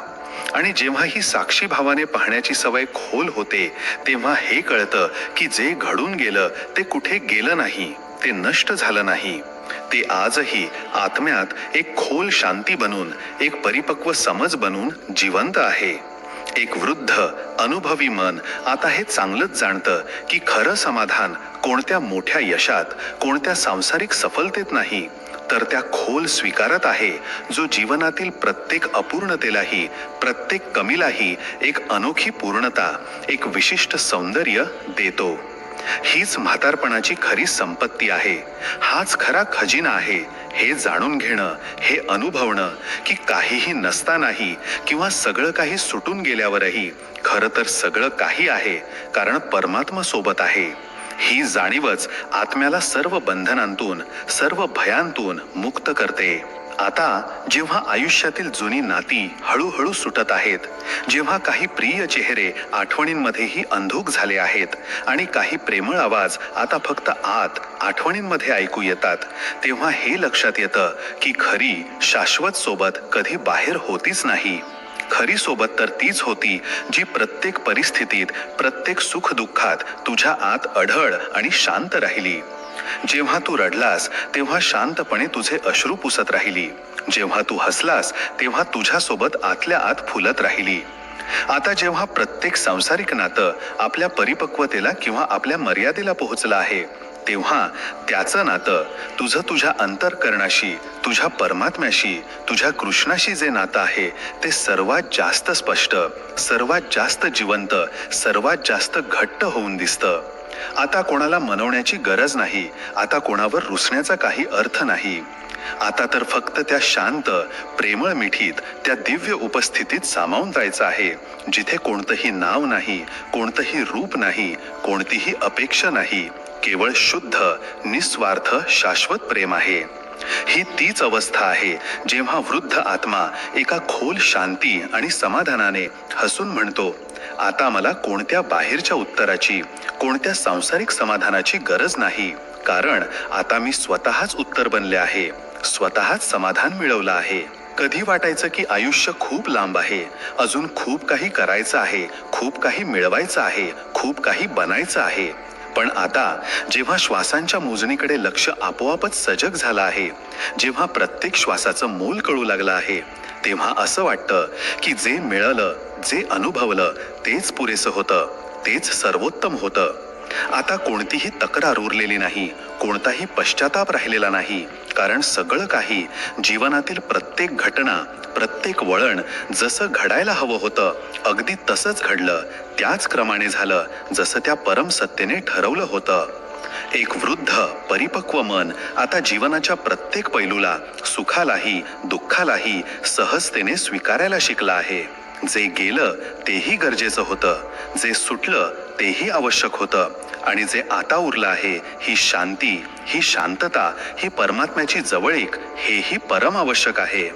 आणि जेव्हा ही साक्षी भावाने पाहण्याची सवय खोल होते, तेव्हा हे कळतं की जे घडून गेलं ते कुठे गेलं नाही, ते नष्ट झालं नाही. ते आजही आत्म्यात एक खोल शांती बनून, एक परिपक्व समज बनून जिवंत आहे. एक वृद्ध अनुभवी मन आता हे चांगलंच जाणतं की खरं समाधान कोणत्या मोठ्या यशात, कोणत्या सांसारिक सफलतेत नाही, तर त्या खोल स्वीकारत आहे जो जीवनातील प्रत्येक अपूर्णतेलाही, प्रत्येक कमीलाही एक अनोखी पूर्णता, एक विशिष्ट सौंदर्य देतो. हीच म्हातारपणाची खरी संपत्ती आहे. हाच खरा खजिना आहे. हे जाणून घेणं, हे अनुभवणं की काहीही नसतानाही किंवा सगळं काही सुटून गेल्यावरही खरं तर सगळं काही आहे, कारण परमात्मा सोबत आहे. ही जाणीवच आत्म्याला सर्व बंधनांतून, सर्व भयांतून मुक्त करते. आता जेव्हा आयुष्यातील जुनी नाती हळूहळू सुटत आहेत, जेव्हा काही प्रिय चेहरे आठवणींमध्येही अंधुक झाले आहेत आणि काही प्रेमळ आवाज आता फक्त आत आठवणींमध्ये ऐकू येतात, तेव्हा हे लक्षात येतं की खरी शाश्वत सोबत कधी बाहेर होतीच नाही. खरी सोबत तर तीच होती जी प्रत्येक परिस्थितीत, प्रत्येक सुख दुःखात तुझ्या आत अढळ आणि शांत राहिली. जेव्हा तू रडलास तेव्हा शांतपणे तुझे अश्रू पुसत राहिली. जेव्हा तू हसलास तेव्हा तुझ्यासोबत आतल्या आत फुलत राहिली. आता जेव्हा प्रत्येक सांसारिक नातं आपल्या परिपक्वतेला किंवा आपल्या मर्यादेला पोहोचलं आहे, तेव्हा त्याचं नातं तुझं तुझ्या अंतःकरणाशी, तुझ्या परमात्म्याशी, तुझ्या कृष्णाशी जे नातं आहे ते सर्वात जास्त स्पष्ट, सर्वात जास्त जिवंत, सर्वात जास्त घट्ट होऊन दिसतं. आता कोणाला मनवण्याची गरज नाही, आता कोणावर रुसण्याचा काही अर्थ नाही. आता तर फक्त त्या शांत प्रेमळ मिठीत, त्या दिव्य उपस्थितीत सामावून जायचं आहे, जिथे कोणतंही नाव नाही, कोणतंही रूप नाही, कोणतीही अपेक्षा नाही, केवळ शुद्ध निस्वार्थ शाश्वत प्रेम आहे. ही तीच अवस्था आहे जेव्हा वृद्ध आत्मा एका खोल शांती आणि समाधानाने हसून म्हणतो, आता मला कोणत्या बाहेरच्या उत्तराची, कोणत्या सांसारिक समाधानाची गरज नाही, कारण आता मी स्वतःच उत्तर बनले आहे, स्वतःच समाधान मिळवलं आहे. कधी वाटायचं की आयुष्य खूप लांब आहे, अजून खूप काही करायचं आहे, खूप काही मिळवायचं आहे, खूप काही बनायचं आहे. पण आता जेव्हा श्वासांच्या मोजणीकडे लक्ष आपोआपच सजग झालं आहे, जेव्हा प्रत्येक श्वासाचं मोल कळू लागलं आहे, तेव्हा असं वाटतं की जे मिळालं, जे अनुभवलं तेच पुरेसं होतं, तेच सर्वोत्तम होतं. आता कोणतीही तक्रार उरलेली नाही, कोणताही पश्चाताप राहिलेला नाही, कारण सगळं काही, जीवनातील प्रत्येक घटना, प्रत्येक वळण जसं घडायला हवं होतं अगदी तसंच घडलं, त्याच क्रमाने झालं जसं त्या परम सत्तेने ठरवलं होतं. एक वृद्ध परिपक्व मन आता जीवनाच्या प्रत्येक पैलूला, सुखालाही दुःखालाही सहजतेने स्वीकारायला शिकला आहे. जे गेलं तेही गरजेचं होतं, जे सुटलं तेही आवश्यक होतं, आणि जे आता उरलं आहे, ही शांती, ही शांतता, ही परमात्म्याची जवळीक, हेही परम आवश्यक आहे.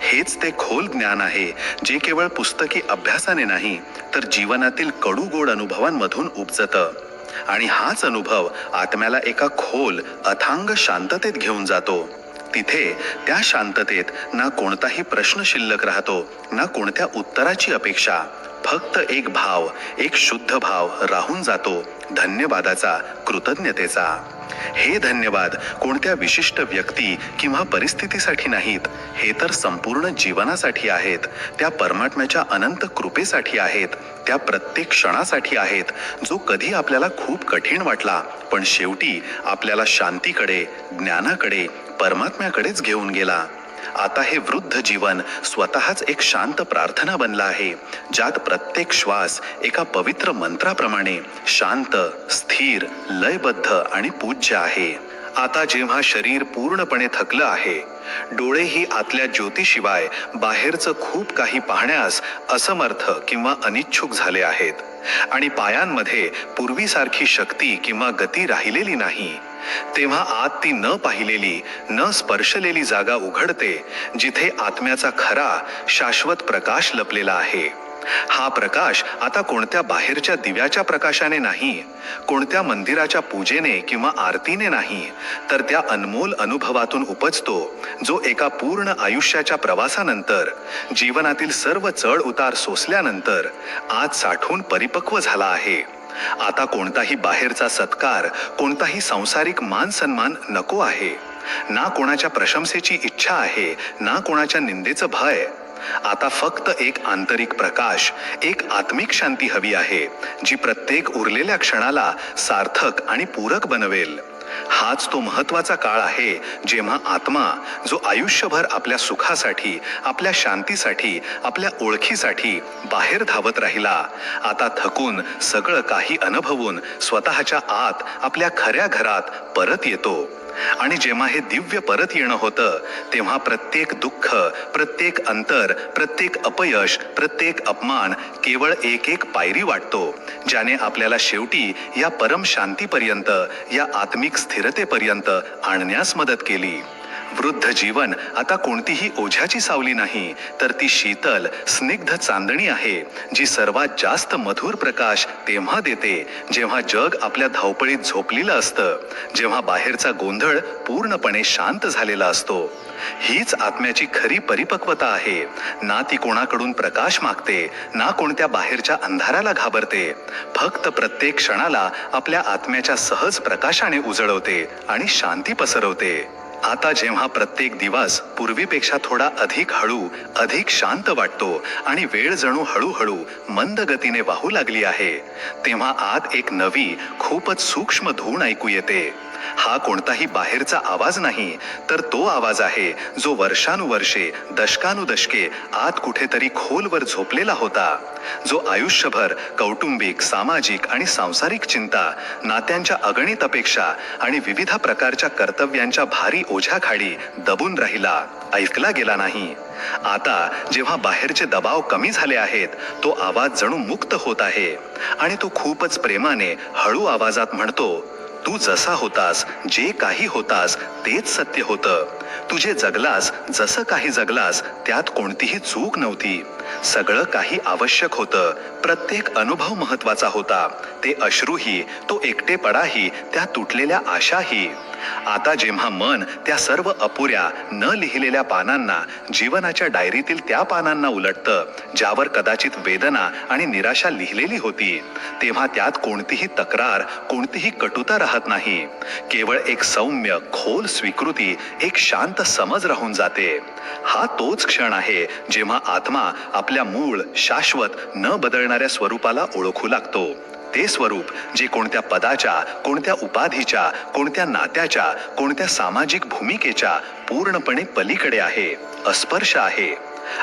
हेच ते खोल ज्ञान आहे जे केवळ पुस्तकी अभ्यासाने नाही, तर जीवनातील कडू गोड अनुभवांमधून उपजतं. आणि हाच अनुभव आत्म्याला एका खोल अथांग शांततेत घेऊन जातो. तिथे त्या शांततेत ना कोणताही प्रश्न शिल्लक राहतो, ना कोणत्या उत्तराची अपेक्षा, फक्त एक भाव, एक शुद्ध भाव राहून जातो, धन्यवादाचा, कृतज्ञतेचा. हे धन्यवाद कोणत्या विशिष्ट व्यक्ती किंवा परिस्थितीसाठी नाहीत, हे तर संपूर्ण जीवनासाठी आहेत, त्या परमात्म्याच्या अनंत कृपेसाठी आहेत, त्या प्रत्येक क्षणासाठी आहेत, जो कधी आपल्याला खूप कठीण वाटला, पण शेवटी आपल्याला शांतीकडे, ज्ञानाकडे, परमात्म्याकडेच घेऊन गेला. आता हे वृद्ध जीवन स्वतःच एक शांत प्रार्थना बनला आहे, ज्यात प्रत्येक श्वास एका पवित्र मंत्राप्रमाणे शांत, स्थिर, लयबद्ध आणि पूज्य आहे. आता जेव्हा शरीर पूर्णपणे थकलं आहे, डोळेही आतल्या ज्योतीशिवाय बाहेरचं खूप काही पाहण्यास असमर्थ किंवा अनिच्छुक झाले आहेत, आणि पायांमध्ये पूर्वीसारखी शक्ती किंवा गती राहिलेली नाही, तेव्हा आत ती न पाहिलेली, न स्पर्शलेली जागा उघडते, जिथे आत्म्याचा खरा शाश्वत प्रकाश लपलेला आहे. हा प्रकाश आता कोणत्या बाहेरच्या दिव्याच्या प्रकाशाने नाही, कोणत्या मंदिराच्या पूजेने किंवा आरतीने नाही, तर त्या अनमोल अनुभवातून उपजतो, जो एका पूर्ण आयुष्याच्या प्रवासानंतर, जीवनातील सर्व चढ उतार सोसल्यानंतर आज साठून परिपक्व झाला आहे. आता कोणताही बाहेरचा सत्कार, कोणताही सांसारिक मान सन्मान नको आहे, ना कोणाच्या प्रशंसेची इच्छा आहे, ना कोणाच्या निंदेचं भय. आता फक्त एक आंतरिक प्रकाश, एक आत्मिक शांती हवी आहे, जी प्रत्येक उरलेल्या क्षणाला सार्थक आणि पूरक बनवेल. हाच तो महत्वाचा काळ आहे जेव्हा आत्मा, जो आयुष्यभर आपल्या सुखासाठी, आपल्या शांतीसाठी, आपल्या ओळखीसाठी बाहेर धावत राहिला, आता थकून, सगळं काही अनुभवून स्वतःच्या आत आपल्या खऱ्या घरात परत येतो. आणि जेव्हा हे दिव्य परत येणं होतं, तेव्हा प्रत्येक दुःख, प्रत्येक अंतर, प्रत्येक अपयश, प्रत्येक अपमान केवळ एक एक पायरी वाटतो, ज्याने आपल्याला शेवटी या परम शांतीपर्यंत, या आत्मिक स्थिरतेपर्यंत आणण्यास मदत केली. वृद्ध जीवन आता कोणतीही ओझ्याची सावली नाही, तर ती शीतल, स्निग्ध चांदणी आहे, जी सर्वात जास्त मधुर प्रकाश तेव्हा देते जेव्हा जग आपल्या धावपळीत झोपलेलं असतं, जेव्हा बाहेरचा गोंधळ पूर्णपणे शांत झालेला असतो. हीच आत्म्याची खरी परिपक्वता आहे. ना ती कोणाकडून प्रकाश मागते, ना कोणत्या बाहेरच्या अंधाराला घाबरते, फक्त प्रत्येक क्षणाला आपल्या आत्म्याच्या सहज प्रकाशाने उजळवते आणि शांती पसरवते. आता जेव्हा प्रत्येक दिवस पूर्वीपेक्षा थोडा अधिक हळू, अधिक शांत वाटतो आणि वेळ जणू हळूहळू मंद गतीने वाहू लागली आहे, तेव्हा आत एक नवी, खूपच सूक्ष्म धून ऐकू येते. हा कोणताही बाहेरचा आवाज नाही, तर तो आवाज आहे जो वर्षानुवर्षे दशकानुदशके आत कुठेतरी खोलवर झोपलेला होता, जो आयुष्यभर कौटुंबिक, सामाजिक आणि सांसारिक चिंता, नात्यांच्या अगणित अपेक्षा आणि विविध प्रकारच्या कर्तव्यांच्या भारी ओझ्याखाली दबून राहिला, ऐकला गेला नाही. आता जेव्हा बाहेरचे दबाव कमी झाले आहेत, तो आवाज जणू मुक्त होत आहे आणि तो खूपच प्रेमाने हळू आवाजात म्हणतो, तू जसा होतास, जे काही होतास तेच सत्य होतं. तू जे जगलास, जसं काही जगलास, त्यात कोणतीही चूक नव्हती. सगळं काही आवश्यक होतं. प्रत्येक अनुभव महत्वाचा होता. ते अश्रूही, तो एकटेपणाही, त्या तुटलेल्या आशाही. आता जेव्हा मन त्या सर्व अपुऱ्या न लिहिलेल्या पानांना, जीवनाच्या डायरीतील त्या पानांना उलटतं ज्यावर कदाचित वेदना आणि निराशा लिहिलेली होती, तेव्हा त्यात कोणतीही तक्रार, कोणतीही कटुता राहत नाही. केवळ एक सौम्य खोल स्वीकृती, एक शांत समज राहून जाते. हा तोच क्षण आहे जेव्हा आत्मा आपल्या मूळ, शाश्वत, न बदलणाऱ्या स्वरूपाला ओळखू लागतो. ते स्वरूप जे कोणत्या पदाच्या, कोणत्या उपाधीच्या, कोणत्या नात्याच्या, कोणत्या सामाजिक भूमिकेच्या पूर्णपणे पलीकडे आहे, अस्पर्श आहे.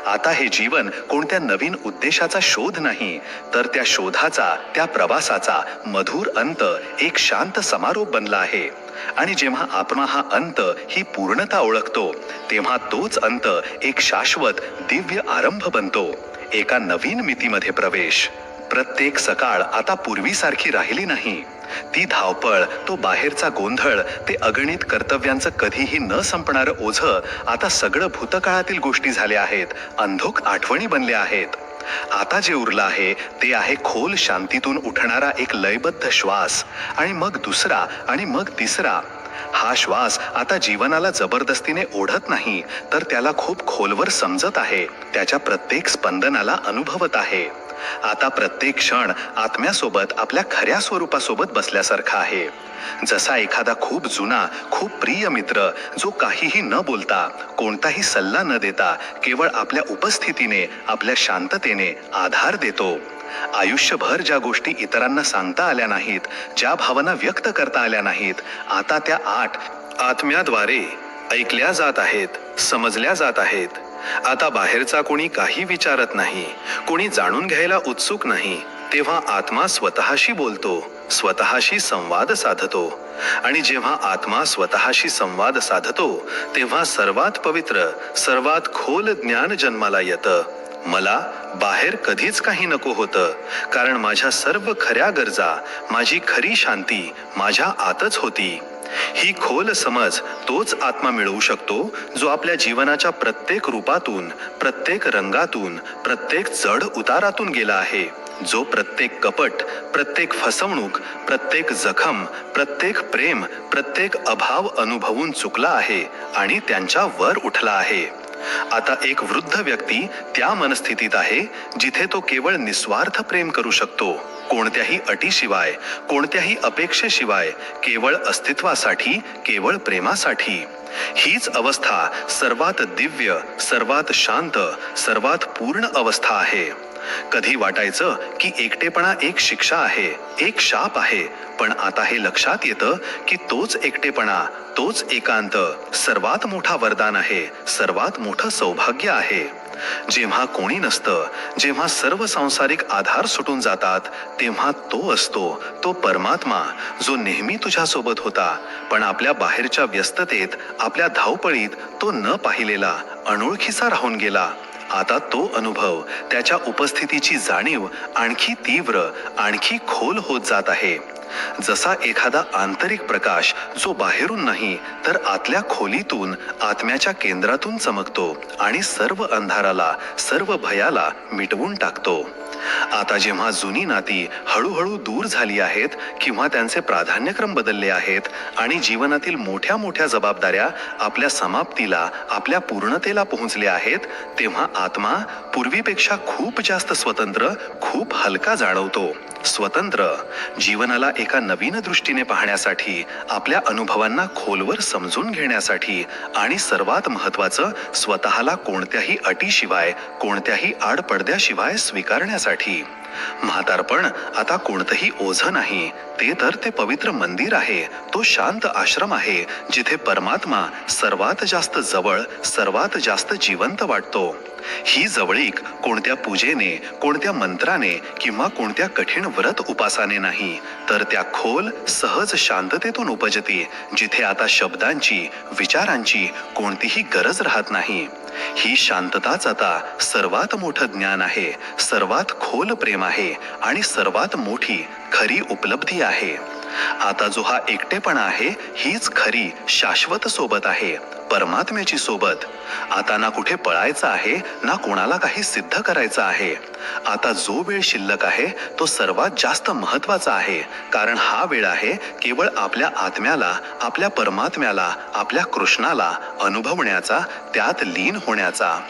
आता हे जीवन कोणत्या नवीन उद्देशाचा शोध नाही, तर त्या शोधाचा, त्या प्रवासाचा मधुर अंत, एक शांत समारोप बनला आहे. आणि जेव्हा आत्मा हा अंत, ही पूर्णता ओळखतो, तेव्हा तोच अंत एक शाश्वत दिव्य आरंभ बनतो, एका नवीन मितीमध्ये प्रवेश. प्रत्येक सकाळ आता पूर्वीसारखी राहिली नाही. ती धावपळ, तो बाहेरचा गोंधळ, ते अगणित कर्तव्यांचं कधीही न संपणारं ओझं आता सगळं भूतकाळातील गोष्टी झाल्या आहेत, अंधोक आठवणी बनल्या आहेत. आता जे उरलं आहे ते आहे खोल शांतीतून उठणारा एक लयबद्ध श्वास, आणि मग दुसरा, आणि मग तिसरा. हा श्वास आता जीवनाला जबरदस्तीने ओढत नाही, तर त्याला खूप खोलवर समजत आहे, त्याच्या प्रत्येक स्पंदनाला अनुभवत आहे. आता प्रत्येक क्षण आत्म्यासोबत, आपल्या खऱ्या स्वरूपासोबत बसल्यासारखा आहे. जसा एखादा खूप जुना, खूप प्रिय मित्र, जो काहीही न बोलता, कोणताही सल्ला न देता, केवळ आपल्या उपस्थितीने, आपल्या शांततेने आधार देतो. आयुष्यभर ज्या गोष्टी इतरांना सांगता आल्या नाहीत, ज्या भावना व्यक्त करता आल्या नाहीत, आता त्या आत्म्याद्वारे ऐकल्या जात आहेत, समजल्या जात आहेत. आता बाहेरचा कोणी काही विचारत नाही, कोणी जाणून घ्यायला उत्सुक नाही. तेव्हा आत्मा स्वतःशी बोलतो, स्वतःशी संवाद साधतो. आणि जेव्हा आत्मा स्वतःशी संवाद साधतो, तेव्हा सर्वात पवित्र, सर्वात खोल ज्ञान जन्माला येतं. मला बाहेर कधीच काही नको होतं, कारण माझ्या सर्व खऱ्या गरजा, माझी खरी शांती माझ्या आतच होती. ही खोल समज तोच आत्मा मिळवू शकतो जो आपल्या जीवनाच्या प्रत्येक रूपातून, प्रत्येक रंगातून, प्रत्येक जड उतारातून गेला आहे, जो प्रत्येक कपट, प्रत्येक फसवणूक, प्रत्येक जखम, प्रत्येक प्रेम, प्रत्येक अभाव अनुभवून चुकला आहे आणि त्यांच्या वर उठला आहे. आता एक वृद्ध व्यक्ती त्या मनस्थितीत आहे जिथे तो केवळ निस्वार्थ प्रेम करू शकतो, कोणत्याही अटीशिवाय, कोणत्याही अपेक्षेशिवाय, केवळ अस्तित्वासाठी, केवळ प्रेमासाठी. हीच अवस्था सर्वात दिव्य, सर्वात शांत, सर्वात पूर्ण अवस्था आहे. कधी वाटायचं की एकटेपणा एक शिक्षा आहे, एक शाप आहे, पण आता हे लक्षात येतं की तोच एकटेपणा, तोच एकांत सर्वात मोठा वरदान आहे, सर्वात मोठं सौभाग्य आहे. जेव्हा कोणी नसतं, जेव्हा सर्व सांसारिक आधार सुटून जातात, तेव्हा तो असतो, तो परमात्मा, जो नेहमी तुझ्या सोबत होता, पण आपल्या बाहेरच्या व्यस्ततेत, आपल्या धावपळीत तो न पाहिलेला, अनोळखीचा राहून गेला. आता तो अनुभव, त्याच्या उपस्थितीची जाणीव आणखी तीव्र, आणखी खोल होत जात आहे. जसा एखादा आंतरिक प्रकाश जो बाहेरून नाही तर आतल्या खोलीतून, आत्म्याच्या केंद्रातून चमकतो आणि सर्व अंधाराला, सर्व भयाला मिटवून टाकतो. आता जेव्हा जुनी नाती हळूहळू दूर झाली आहेत किंवा त्यांचे प्राधान्यक्रम बदलले आहेत आणि जीवनातील मोठ्या मोठ्या जबाबदाऱ्या आपल्या समाप्तीला, आपल्या पूर्णतेला पोहोचल्या आहेत, तेव्हा आत्मा पूर्वीपेक्षा खूप जास्त स्वतंत्र, खूप हलका जाणवतो. स्वतंत्र, जीवनाला एका नवीन दृष्टीने पाहण्यासाठी, आपल्या अनुभवांना खोलवर समजून घेण्यासाठी आणि सर्वात महत्त्वाचं, स्वतःला कोणत्याही अटीशिवाय, कोणत्याही आडपडद्याशिवाय स्वीकारण्यासाठी. म्हातारपण आता कोणतंही ओझं नाही, ते तर ते पवित्र मंदिर आहे, तो शांत आश्रम आहे, जिथे परमात्मा सर्वात जास्त जवळ, सर्वात जास्त जिवंत वाटतो. ही जवळीक कोणत्या पूजेने, कोणत्या मंत्राने किंवा कोणत्या कठीण व्रत उपासाने नाही, तर त्या खोल सहज शांततेतून उपजते, जिथे आता शब्दांची, विचारांची कोणतीही गरज राहत नाही. ही शांतताच आता सर्वात मोठं ज्ञान आहे, सर्वात खोल प्रेम आहे आणि सर्वात मोठी खरी उपलब्धी आहे. आता जो हा एकटेपणा आहे, हीच खरी शाश्वत सोबत आहे, परमात्म्याची सोबत. आता ना कुठे पळायचं आहे, ना कोणाला काही सिद्ध करायचं आहे. आता जो वेळ शिल्लक आहे तो सर्वात जास्त महत्वाचा आहे, कारण हा वेळ आहे केवळ आपल्या आत्म्याला, आपल्या परमात्म्याला, आपल्या कृष्णाला अनुभवण्याचा, त्यात लीन होण्याचा.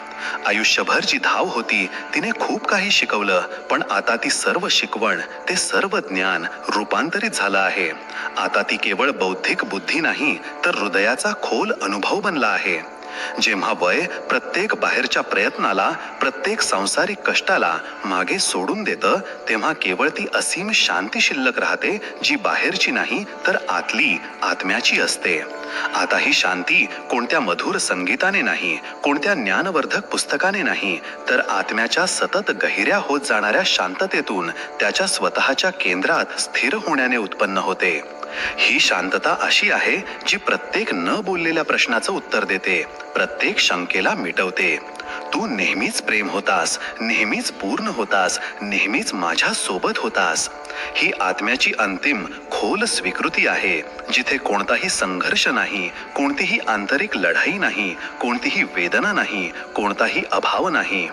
आयुष्यभर जी धाव होती तिने खूप काही शिकवलं, पण आता ती सर्व शिकवण, ते सर्व ज्ञान रूपांतरित झालं आहे. आता ती केवळ बौद्धिक बुद्धी नाही, तर हृदयाचा खोल अनुभव बनला आहे. जेव्हा वय प्रत्येक बाहेरच्या प्रयत्नाला, प्रत्येक सांसारिक कष्टाला मागे सोडून देतं, तेव्हा केवळ ती असीम शांती शिल्लक राहते, जी बाहेरची नाही तर आतली, आत्म्याची असते. आता ही शांती कोणत्या मधुर संगीताने नाही, कोणत्या ज्ञानवर्धक पुस्तकाने नाही, तर आत्म्याच्या सतत गहिऱ्या होत जाणाऱ्या शांततेतून, त्याच्या स्वतःच्या केंद्रात स्थिर होण्याने उत्पन्न होते. ही शांतता अशी आहे जी प्रत्येक न बोललेल्या प्रश्नाचं उत्तर देते, प्रत्येक शंकेला मिटवते. तू नेहमीच प्रेम होतास, नेहमीच पूर्ण होतास, नेहमीच माझ्या सोबत होतास. ही आत्म्याची अंतिम खोल स्वीकृती आहे, जिथे कोणताही संघर्ष नाही, कोणतीही आंतरिक लढाई नाही, कोणतीही वेदना नाही, कोणताही अभाव नाही.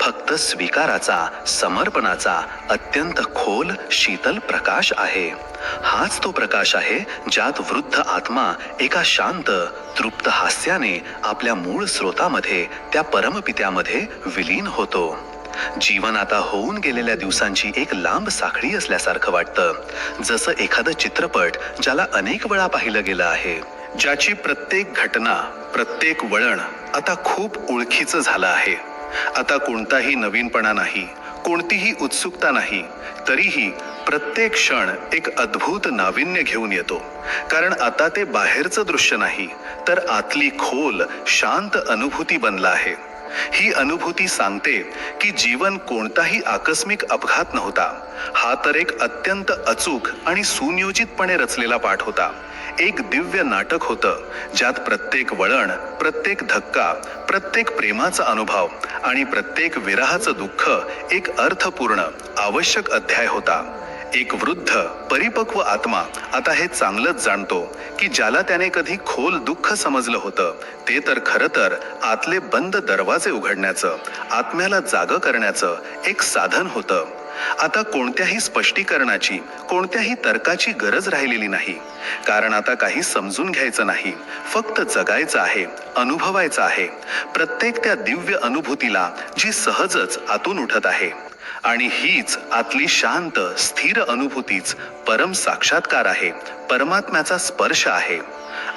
फक्त स्वीकाराचा, समर्पणाचा अत्यंत खोल शीतल प्रकाश आहे. हाच तो प्रकाश आहे ज्यात वृद्ध आत्मा एका शांत, तृप्त हास्याने आपल्या मूळ स्रोतामध्ये, त्या परमपित्यामध्ये विलीन होतो. जीवन आता होऊन गेलेल्या दिवसांची एक लांब साखळी असल्यासारखं वाटतं, जसं एखादं चित्रपट ज्याला अनेक वेळा पाहिलं गेलं आहे, ज्याची प्रत्येक घटना, प्रत्येक वळण आता खूप ओळखीचं झालं आहे. आता कोणताही नवीनपणा नाही, कोणतीही उत्सुकता नाही, तरीही प्रत्येक क्षण एक अद्भुत नाविन्य घेऊन येतो. कारण आता ते बाहेरचं दृश्य नाही, तर आतली खोल शांत अनुभूती बनला आहे. ही अनुभूती सांगते की जीवन कोणताही आकस्मिक अपघात नव्हता. हा तर एक अत्यंत अचूक आणि सुनियोजितपणे रचलेला पाठ होता. एक दिव्य नाटक होतं, ज्यात प्रत्येक वळण, प्रत्येक धक्का, प्रत्येक प्रेमाचा अनुभव आणि प्रत्येक विरहाचं दुःख एक अर्थपूर्ण, आवश्यक अध्याय होता. एक वृद्ध, परिपक्व आत्मा आता हे चांगलंच जाणतो की ज्याला त्याने कधी खोल दुःख समजलं होतं, ते तर खरं तर आतले बंद दरवाजे उघडण्याचं, आत्म्याला जागं करण्याचं एक साधन होतं. आता कोणत्याही स्पष्टीकरणाची, कोणत्याही तर्काची गरज राहिलेली नाही, कारण आता काही समजून घ्यायचं नाही, फक्त जगायचं आहे, अनुभवायचं आहे. प्रत्येक त्या दिव्य अनुभूतीला जी सहजच आतून उठत आहे. आणि हीच आतली शांत, स्थिर अनुभूतीच परम साक्षात्कार आहे, परमात्म्याचा स्पर्श आहे.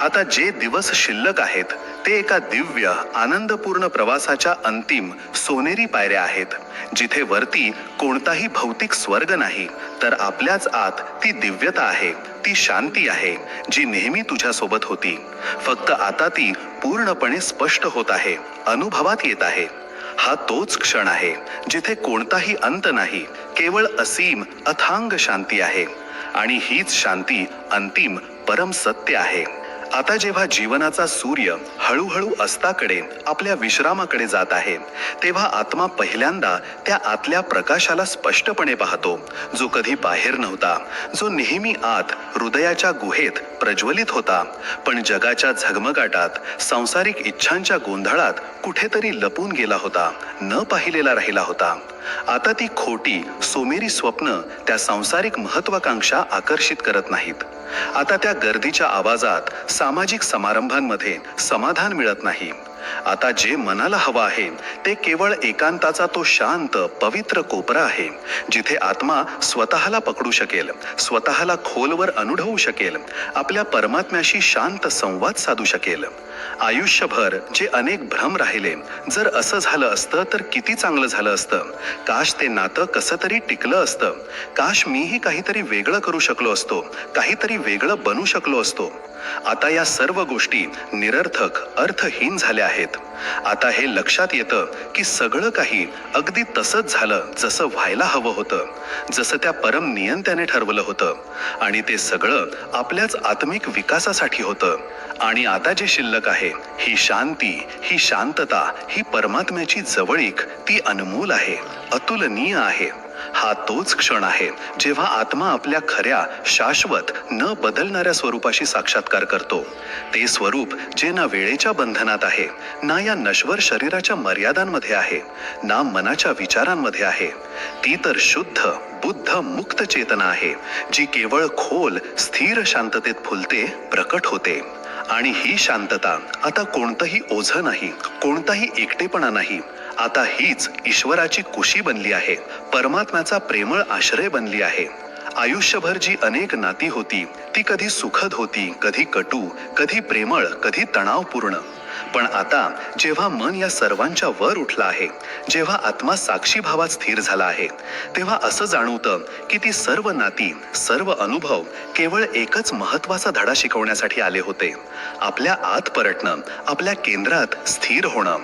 आता जे दिवस शिल्लक आहेत ते एका दिव्य, आनंदपूर्ण प्रवासाच्या अंतिम सोनेरी पायऱ्या आहेत, जिथे वरती कोणताही भौतिक स्वर्ग नाही, तर आपल्याच आत ती दिव्यता आहे, ती शांती आहे, जी नेहमी तुझ्या सोबत होती. फक्त आता ती पूर्णपणे स्पष्ट होत आहे, अनुभवात येत आहे. हा तोच क्षण आहे जिथे कोणताही अंत नाही, केवळ असीम अथांग शांती आहे. आणि हीच शांती अंतिम परम सत्य आहे. आता जेव्हा जीवनाचा सूर्य हळूहळू अस्ताकडे, आपल्या विश्रामाकडे जात आहे, तेव्हा आत्मा पहिल्यांदा त्या आतल्या प्रकाशाला स्पष्टपणे पाहतो, जो कधी बाहेर नव्हता, जो नेहमी आत हृदयाच्या गुहेत प्रज्वलित होता, पण जगाच्या झगमगाटात, सांसारिक इच्छांच्या गोंधळात कुठेतरी लपून गेला होता, न पाहिलेला राहिला होता. आता ती खोटी, सोमेरी स्वप्न त्या सांसारिक महत्वाकांक्षा आकर्षित करत नाहीत. आता त्या गर्दीच्या आवाजात, सामाजिक समारंभांमध्ये समाधान मिळत नाही. आता जे मनाला हवं आहे ते केवळ एकांताचा तो शांत पवित्र कोपरा आहे, जिथे आत्मा स्वतःला पकडू शकेल, स्वतःला खोलवर अनुभवू शकेल, आपल्या परमात्म्याशी शांत संवाद साधू शकेल. आयुष्यभर जे अनेक भ्रम राहिले, जर असं झालं असतं तर किती चांगलं झालं असतं. काश ते नातं कसं तरी टिकलं असतं. काश मीही काहीतरी वेगळं करू शकलो असतो, काहीतरी वेगळं बनू शकलो असतो. आता या सर्व गोष्टी निरर्थक, अर्थहीन झाल्या आहेत. आता हे लक्षात येतं की सगळं काही अगदी तसंच झालं जसं व्हायला हवं होतं, जसं त्या परम नियंत्याने ठरवलं होतं, आणि ते सगळं आपल्याच आत्मिक विकासासाठी होतं. आणि आता जे शिल्लक आहे, ही शांती, ही शांतता, ही परमात्म्याची जवळीक, ती अनमोल आहे, अतुलनीय आहे. हा तोच क्षण आहे जेव्हा आत्मा आपल्या खऱ्या, शाश्वत, न बदलणाऱ्या स्वरूपाशी साक्षात्कार करतो. ते स्वरूप जे ना वेळेच्या बंधनात आहे, ना या नश्वर शरीराच्या मर्यादांमध्ये आहे, ना मनाच्या विचारांमध्ये आहे. ती तर शुद्ध, बुद्ध, मुक्त चेतना आहे, जी केवळ खोल, स्थिर शांततेत फुलते, प्रकट होते. आणि ही शांतता आता कोणतंही ओझं नाही, कोणताही एकटेपणा नाही. आता हीच ईश्वराची कुशी बनली आहे, परमात्म्याचा प्रेमळ आश्रय बनली आहे. आयुष्यभर जी अनेक नाती होती, ती कधी सुखद होती, कधी कटू, कधी प्रेमळ, कधी तणावपूर्ण. पण आता जेव्हा मन या सर्वांच्या वर उठलं आहे, जेव्हा आत्मा साक्षी भावात स्थिर झाला आहे, तेव्हा असं जाणवतं की ती सर्व नाती, सर्व अनुभव केवळ एकच महत्वाचा धडा शिकवण्यासाठी आले होते. आपल्या आत परतणं, आपल्या केंद्रात स्थिर होणं.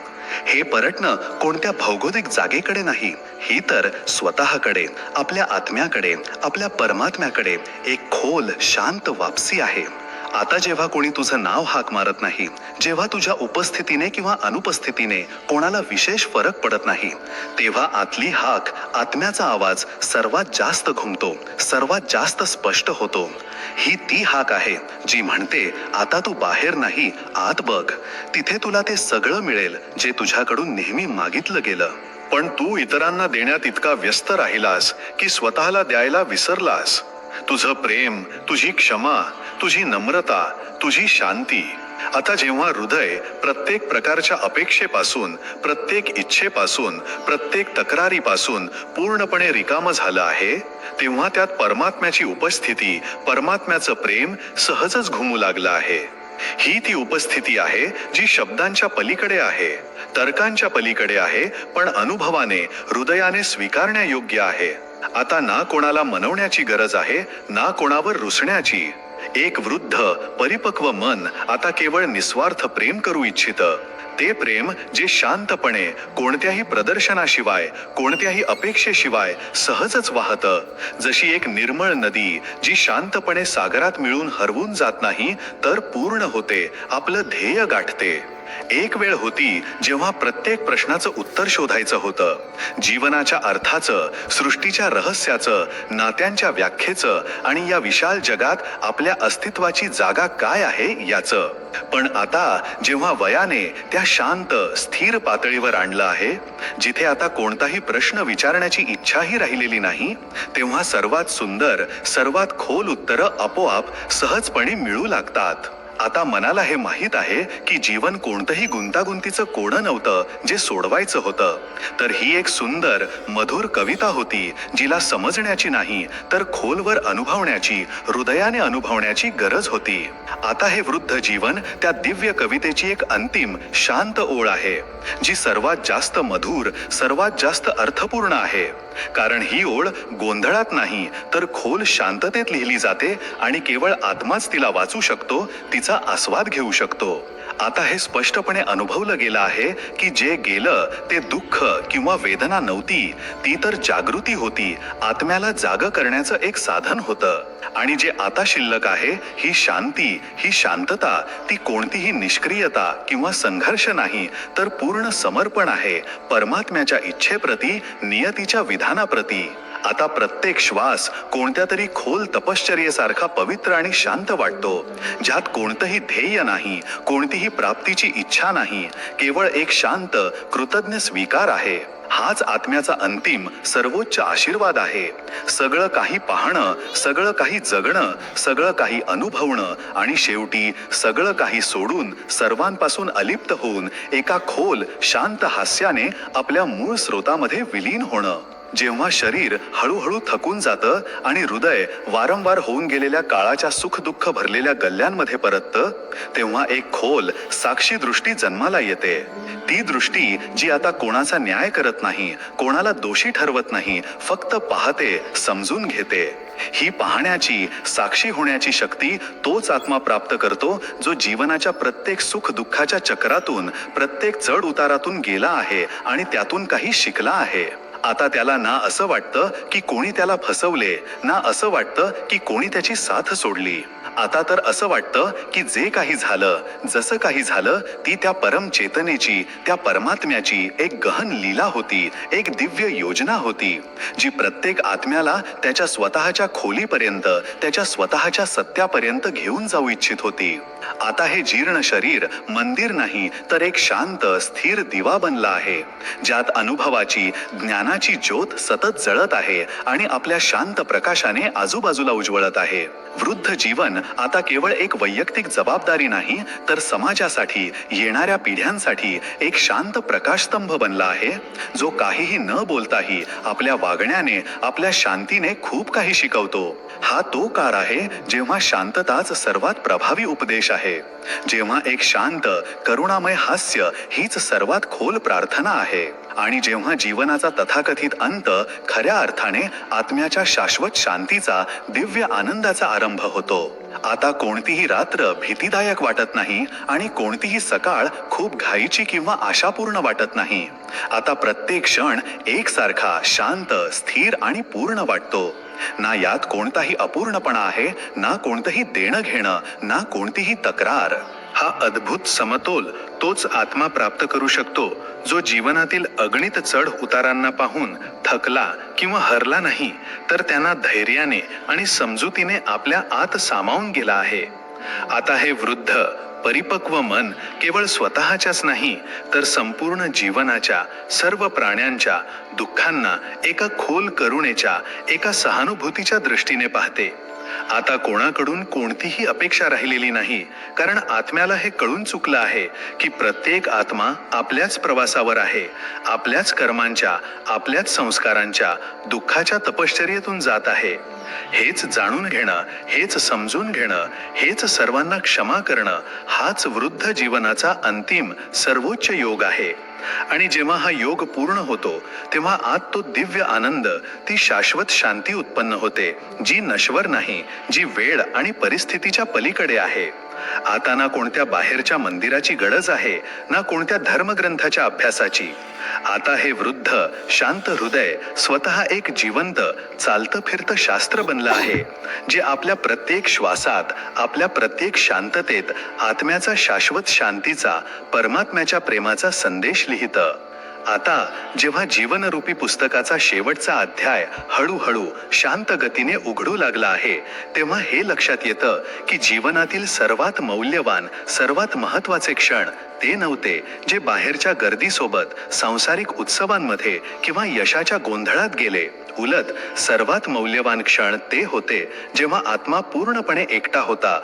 हे परतणं कोणत्या भौगोलिक जागेकडे नाही, ही तर स्वतःकडे, आपल्या आत्म्याकडे, आपल्या परमात्म्याकडे एक खोल, शांत वापसी आहे. आता जेव्हा कोणी तुझं नाव हाक मारत नाही, जेव्हा तुझ्या उपस्थितीने किंवा अनुपस्थितीने कोणाला विशेष फरक पडत नाही, तेव्हा आतली हाक, आत्म्याचा आवाज सर्वात जास्त घुमतो, सर्वात जास्त स्पष्ट होतो. ही ती हाक आहे जी म्हणते, आता तू बाहेर नाही, आत बघ. तिथे तुला ते सगळं मिळेल जे तुझ्याकडून नेहमी मागितलं गेलं. पण तू इतरांना देण्यात इतका व्यस्त राहिलास की स्वतःला द्यायला विसरलास. तुझं प्रेम, तुझी क्षमा, तुझी नम्रता, तुझी शांती. आता जेव्हा हृदय प्रत्येक प्रकारच्या अपेक्षेपासून, प्रत्येक इच्छेपासून, प्रत्येक तक्रारीपासून पूर्णपणे रिकामं झालं आहे, तेव्हा त्यात परमात्म्याची उपस्थिती, परमात्म्याचं प्रेम सहजच घुमू लागलं आहे. ही ती उपस्थिती आहे जी शब्दांच्या पलीकडे आहे, तर्कांच्या पलीकडे आहे, पण अनुभवाने, हृदयाने स्वीकारण्यायोग्य आहे. आता ना कोणाला मनवण्याची गरज आहे, ना कोणावर रुसण्याची. एक वृद्ध, परिपक्व मन आता केवळ निस्वार्थ प्रेम करू इच्छितं. ते प्रेम जे शांतपणे, कोणत्याही प्रदर्शनाशिवाय, कोणत्याही अपेक्षेशिवाय सहजच वाहतं. जशी एक निर्मळ नदी जी शांतपणे सागरात मिळून हरवून जात नाही, तर पूर्ण होते, आपलं ध्येय गाठते. एक वेळ होती जेव्हा प्रत्येक प्रश्नाचं उत्तर शोधायचं होतं. जीवनाच्या अर्थाचं, सृष्टीच्या रहस्याचं, नात्यांच्या व्याख्येचं, आणि या विशाल जगात आपल्या अस्तित्वाची जागा काय आहे याचं. पण आता जेव्हा वयाने त्या शांत, स्थिर पातळीवर आणलं आहे, जिथे आता कोणताही प्रश्न विचारण्याची इच्छाही राहिलेली नाही, तेव्हा सर्वात सुंदर, सर्वात खोल उत्तरं आपोआप सहजपणे मिळू लागतात. आता मनाला हे माहीत आहे की जीवन कोणतंही गुंतागुंतीचं कोडं नव्हतं जे सोडवायचं होतं, तर ही एक सुंदर, मधुर कविता होती जिला समजण्याची नाही, तर खोलवर अनुभवण्याची, हृदयाने अनुभवण्याची गरज होती. आता हे वृद्ध जीवन त्या दिव्य कवितेची एक अंतिम, शांत ओळ आहे, जी सर्वात जास्त मधुर, सर्वात जास्त अर्थपूर्ण आहे. कारण ही ओळ गोंधळात नाही, तर खोल शांततेत लिहिली जाते, आणि केवळ आत्माच तिला वाचू शकतो, तिचा आस्वाद घेऊ शकतो. आता हे स्पष्टपणे अनुभवलं गेलं आहे की जे गेलं ते दुःख किंवा वेदना नव्हती, ती तर जागृती होती, आत्म्याला जाग करण्याचं एक साधन होतं. आणि जे आता शिल्लक आहे, ही शांती, ही शांतता, ती कोणतीही निष्क्रियता किंवा संघर्ष नाही, तर पूर्ण समर्पण आहे परमात्म्याच्या इच्छेप्रती, नियतीच्या विधानाप्रती. आता प्रत्येक श्वास कोणत्या तरी खोल तपश्चर्येसारखा पवित्र आणि शांत वाटतो, ज्यात कोणतंही ध्येय नाही, कोणतीही प्राप्तीची इच्छा नाही, केवळ एक शांत, कृतज्ञ स्वीकार आहे. हाच आत्म्याचा अंतिम सर्वोच्च आशीर्वाद आहे. सगळं काही पाहणं, सगळं काही जगणं, सगळं काही अनुभवणं आणि शेवटी सगळं काही सोडून सर्वांपासून अलिप्त होऊन एका खोल शांत हास्याने आपल्या मूळ स्रोतामध्ये विलीन होणं. जेव्हा शरीर हळूहळू थकून जातं आणि हृदय वारंवार होऊन गेलेल्या काळाच्या सुखदुःख भरलेल्या गल्ल्यांमध्ये परततं, तेव्हा एक खोल साक्षी दृष्टी जन्माला येते. ती दृष्टी जी आता कोणाचा न्याय करत नाही, कोणाला दोषी ठरवत नाही, फक्त पाहते, समजून घेते. ही पाहण्याची, साक्षी होण्याची शक्ती तोच आत्मा प्राप्त करतो जो जीवनाच्या प्रत्येक सुख दुःखाच्या चक्रातून, प्रत्येक चढ उतारातून गेला आहे आणि त्यातून काही शिकला आहे. आता त्याला ना असं वाटतं की कोणी त्याला फसवले, ना असं वाटतं की कोणी त्याची साथ सोडली. आता तर असं वाटतं की जे काही झालं, जसं काही झालं, ती त्या परम चेतनेची, त्या परमात्म्याची एक गहन लीला होती, एक दिव्य योजना होती, जी प्रत्येक आत्म्याला त्याच्या स्वतःच्या खोलीपर्यंत, त्याच्या स्वतःच्या सत्यापर्यंत घेऊन जाऊ इच्छित होती. आता हे जीर्ण शरीर मंदिर नाही तर एक शांत स्थिर दिवा बनला आहे, ज्यात अनुभवाची, ज्ञानाची ज्योत सतत जळत आहे आणि आपल्या शांत प्रकाशाने आजूबाजूला उजवळत आहे. वृद्ध जीवन आता केवळ एक वैयक्तिक जबाबदारी नाही तर समाजासाठी, येणाऱ्या पिढ्यांसाठी एक शांत प्रकाशस्तंभ बनला आहे, जो काहीही न बोलताही आपल्या वागण्याने, आपल्या शांतीने खूप काही शिकवतो. हा तो काळ आहे जेव्हा शांतताच सर्वात प्रभावी उपदेश आहे, जेव्हा एक शांत करुणामय हास्य हीच सर्वात खोल प्रार्थना आहे आणि जेव्हा जीवनाचा तथाकथित अंत खऱ्या अर्थाने आत्म्याच्या शाश्वत शांतीचा, दिव्य आनंदाचा आरंभ होतो. आता कोणतीही रात्र भीतीदायक वाटत नाही आणि कोणतीही सकाळ खूप घाईची किंवा आशापूर्ण वाटत नाही. आता प्रत्येक क्षण एकसारखा शांत, स्थिर आणि पूर्ण वाटतो. ना यात कोणताही अपूर्णपणा आहे, ना कोणतंही देणं घेणं, ना कोणतीही तक्रार. हा अद्भुत समतोल तोच आत्मा प्राप्त करू शकतो जो जीवनातील अगणित चढ उतारांना पाहून थकला किंवा हरला नाही, तर त्यांना धैर्याने आणि समजुतीने आपल्या आत सामावून गेला आहे. आता हे वृद्ध परिपक्व मन केवळ स्वतःच्याच नाही तर संपूर्ण जीवनाच्या, सर्व प्राण्यांच्या दुःखांना एका खोल करुणेच्या, एका सहानुभूतीच्या दृष्टीने पाहते. आता कोणाकडून कोणतीही अपेक्षा राहिलेली नाही, कारण आत्म्याला हे कळून चुकलं आहे की प्रत्येक आत्मा आपल्याच प्रवासावर आहे, आपल्याच कर्मांच्या, आपल्याच संस्कारांच्या, दुःखाच्या तपश्चर्येतून जात आहे. हेच जाणून घेणं, हेच समजून घेणं, हेच सर्वांना क्षमा करणं, हाच वृद्ध जीवनाचा अंतिम सर्वोच्च योग आहे. आणि जेव्हा हा योग पूर्ण होतो तेव्हा आत तो दिव्य आनंद, ती शाश्वत शांती उत्पन्न होते, जी नश्वर नाही, जी वेळ आणि परिस्थितीच्या पलीकडे आहे. आता ना कोणत्या बाहेरच्या मंदिराची गरज आहे, ना कोणत्या धर्मग्रंथाच्या अभ्यासाची. आता हे वृद्ध शांत हृदय स्वतः एक जिवंत, चालतं फिरतं शास्त्र बनलं आहे, जे आपल्या प्रत्येक श्वासात, आपल्या प्रत्येक शांततेत आत्म्याचा शाश्वत शांतीचा, परमात्म्याच्या प्रेमाचा संदेश लिहितं. आता जेव्हा जीवनरूपी पुस्तकाचा शेवटचा अध्याय हळूहळू शांत गतीने उघडू लागला आहे, तेव्हा हे लक्षात येतं की जीवनातील सर्वात मौल्यवान, सर्वात महत्त्वाचे क्षण ते नव्हते जे बाहेरच्या गर्दीसोबत, सांसारिक उत्सवांमध्ये किंवा यशाच्या गोंधळात गेले. उलट सर्वात मौल्यवान क्षण ते होते जेव्हा आत्मा पूर्णपणे एकटा होता,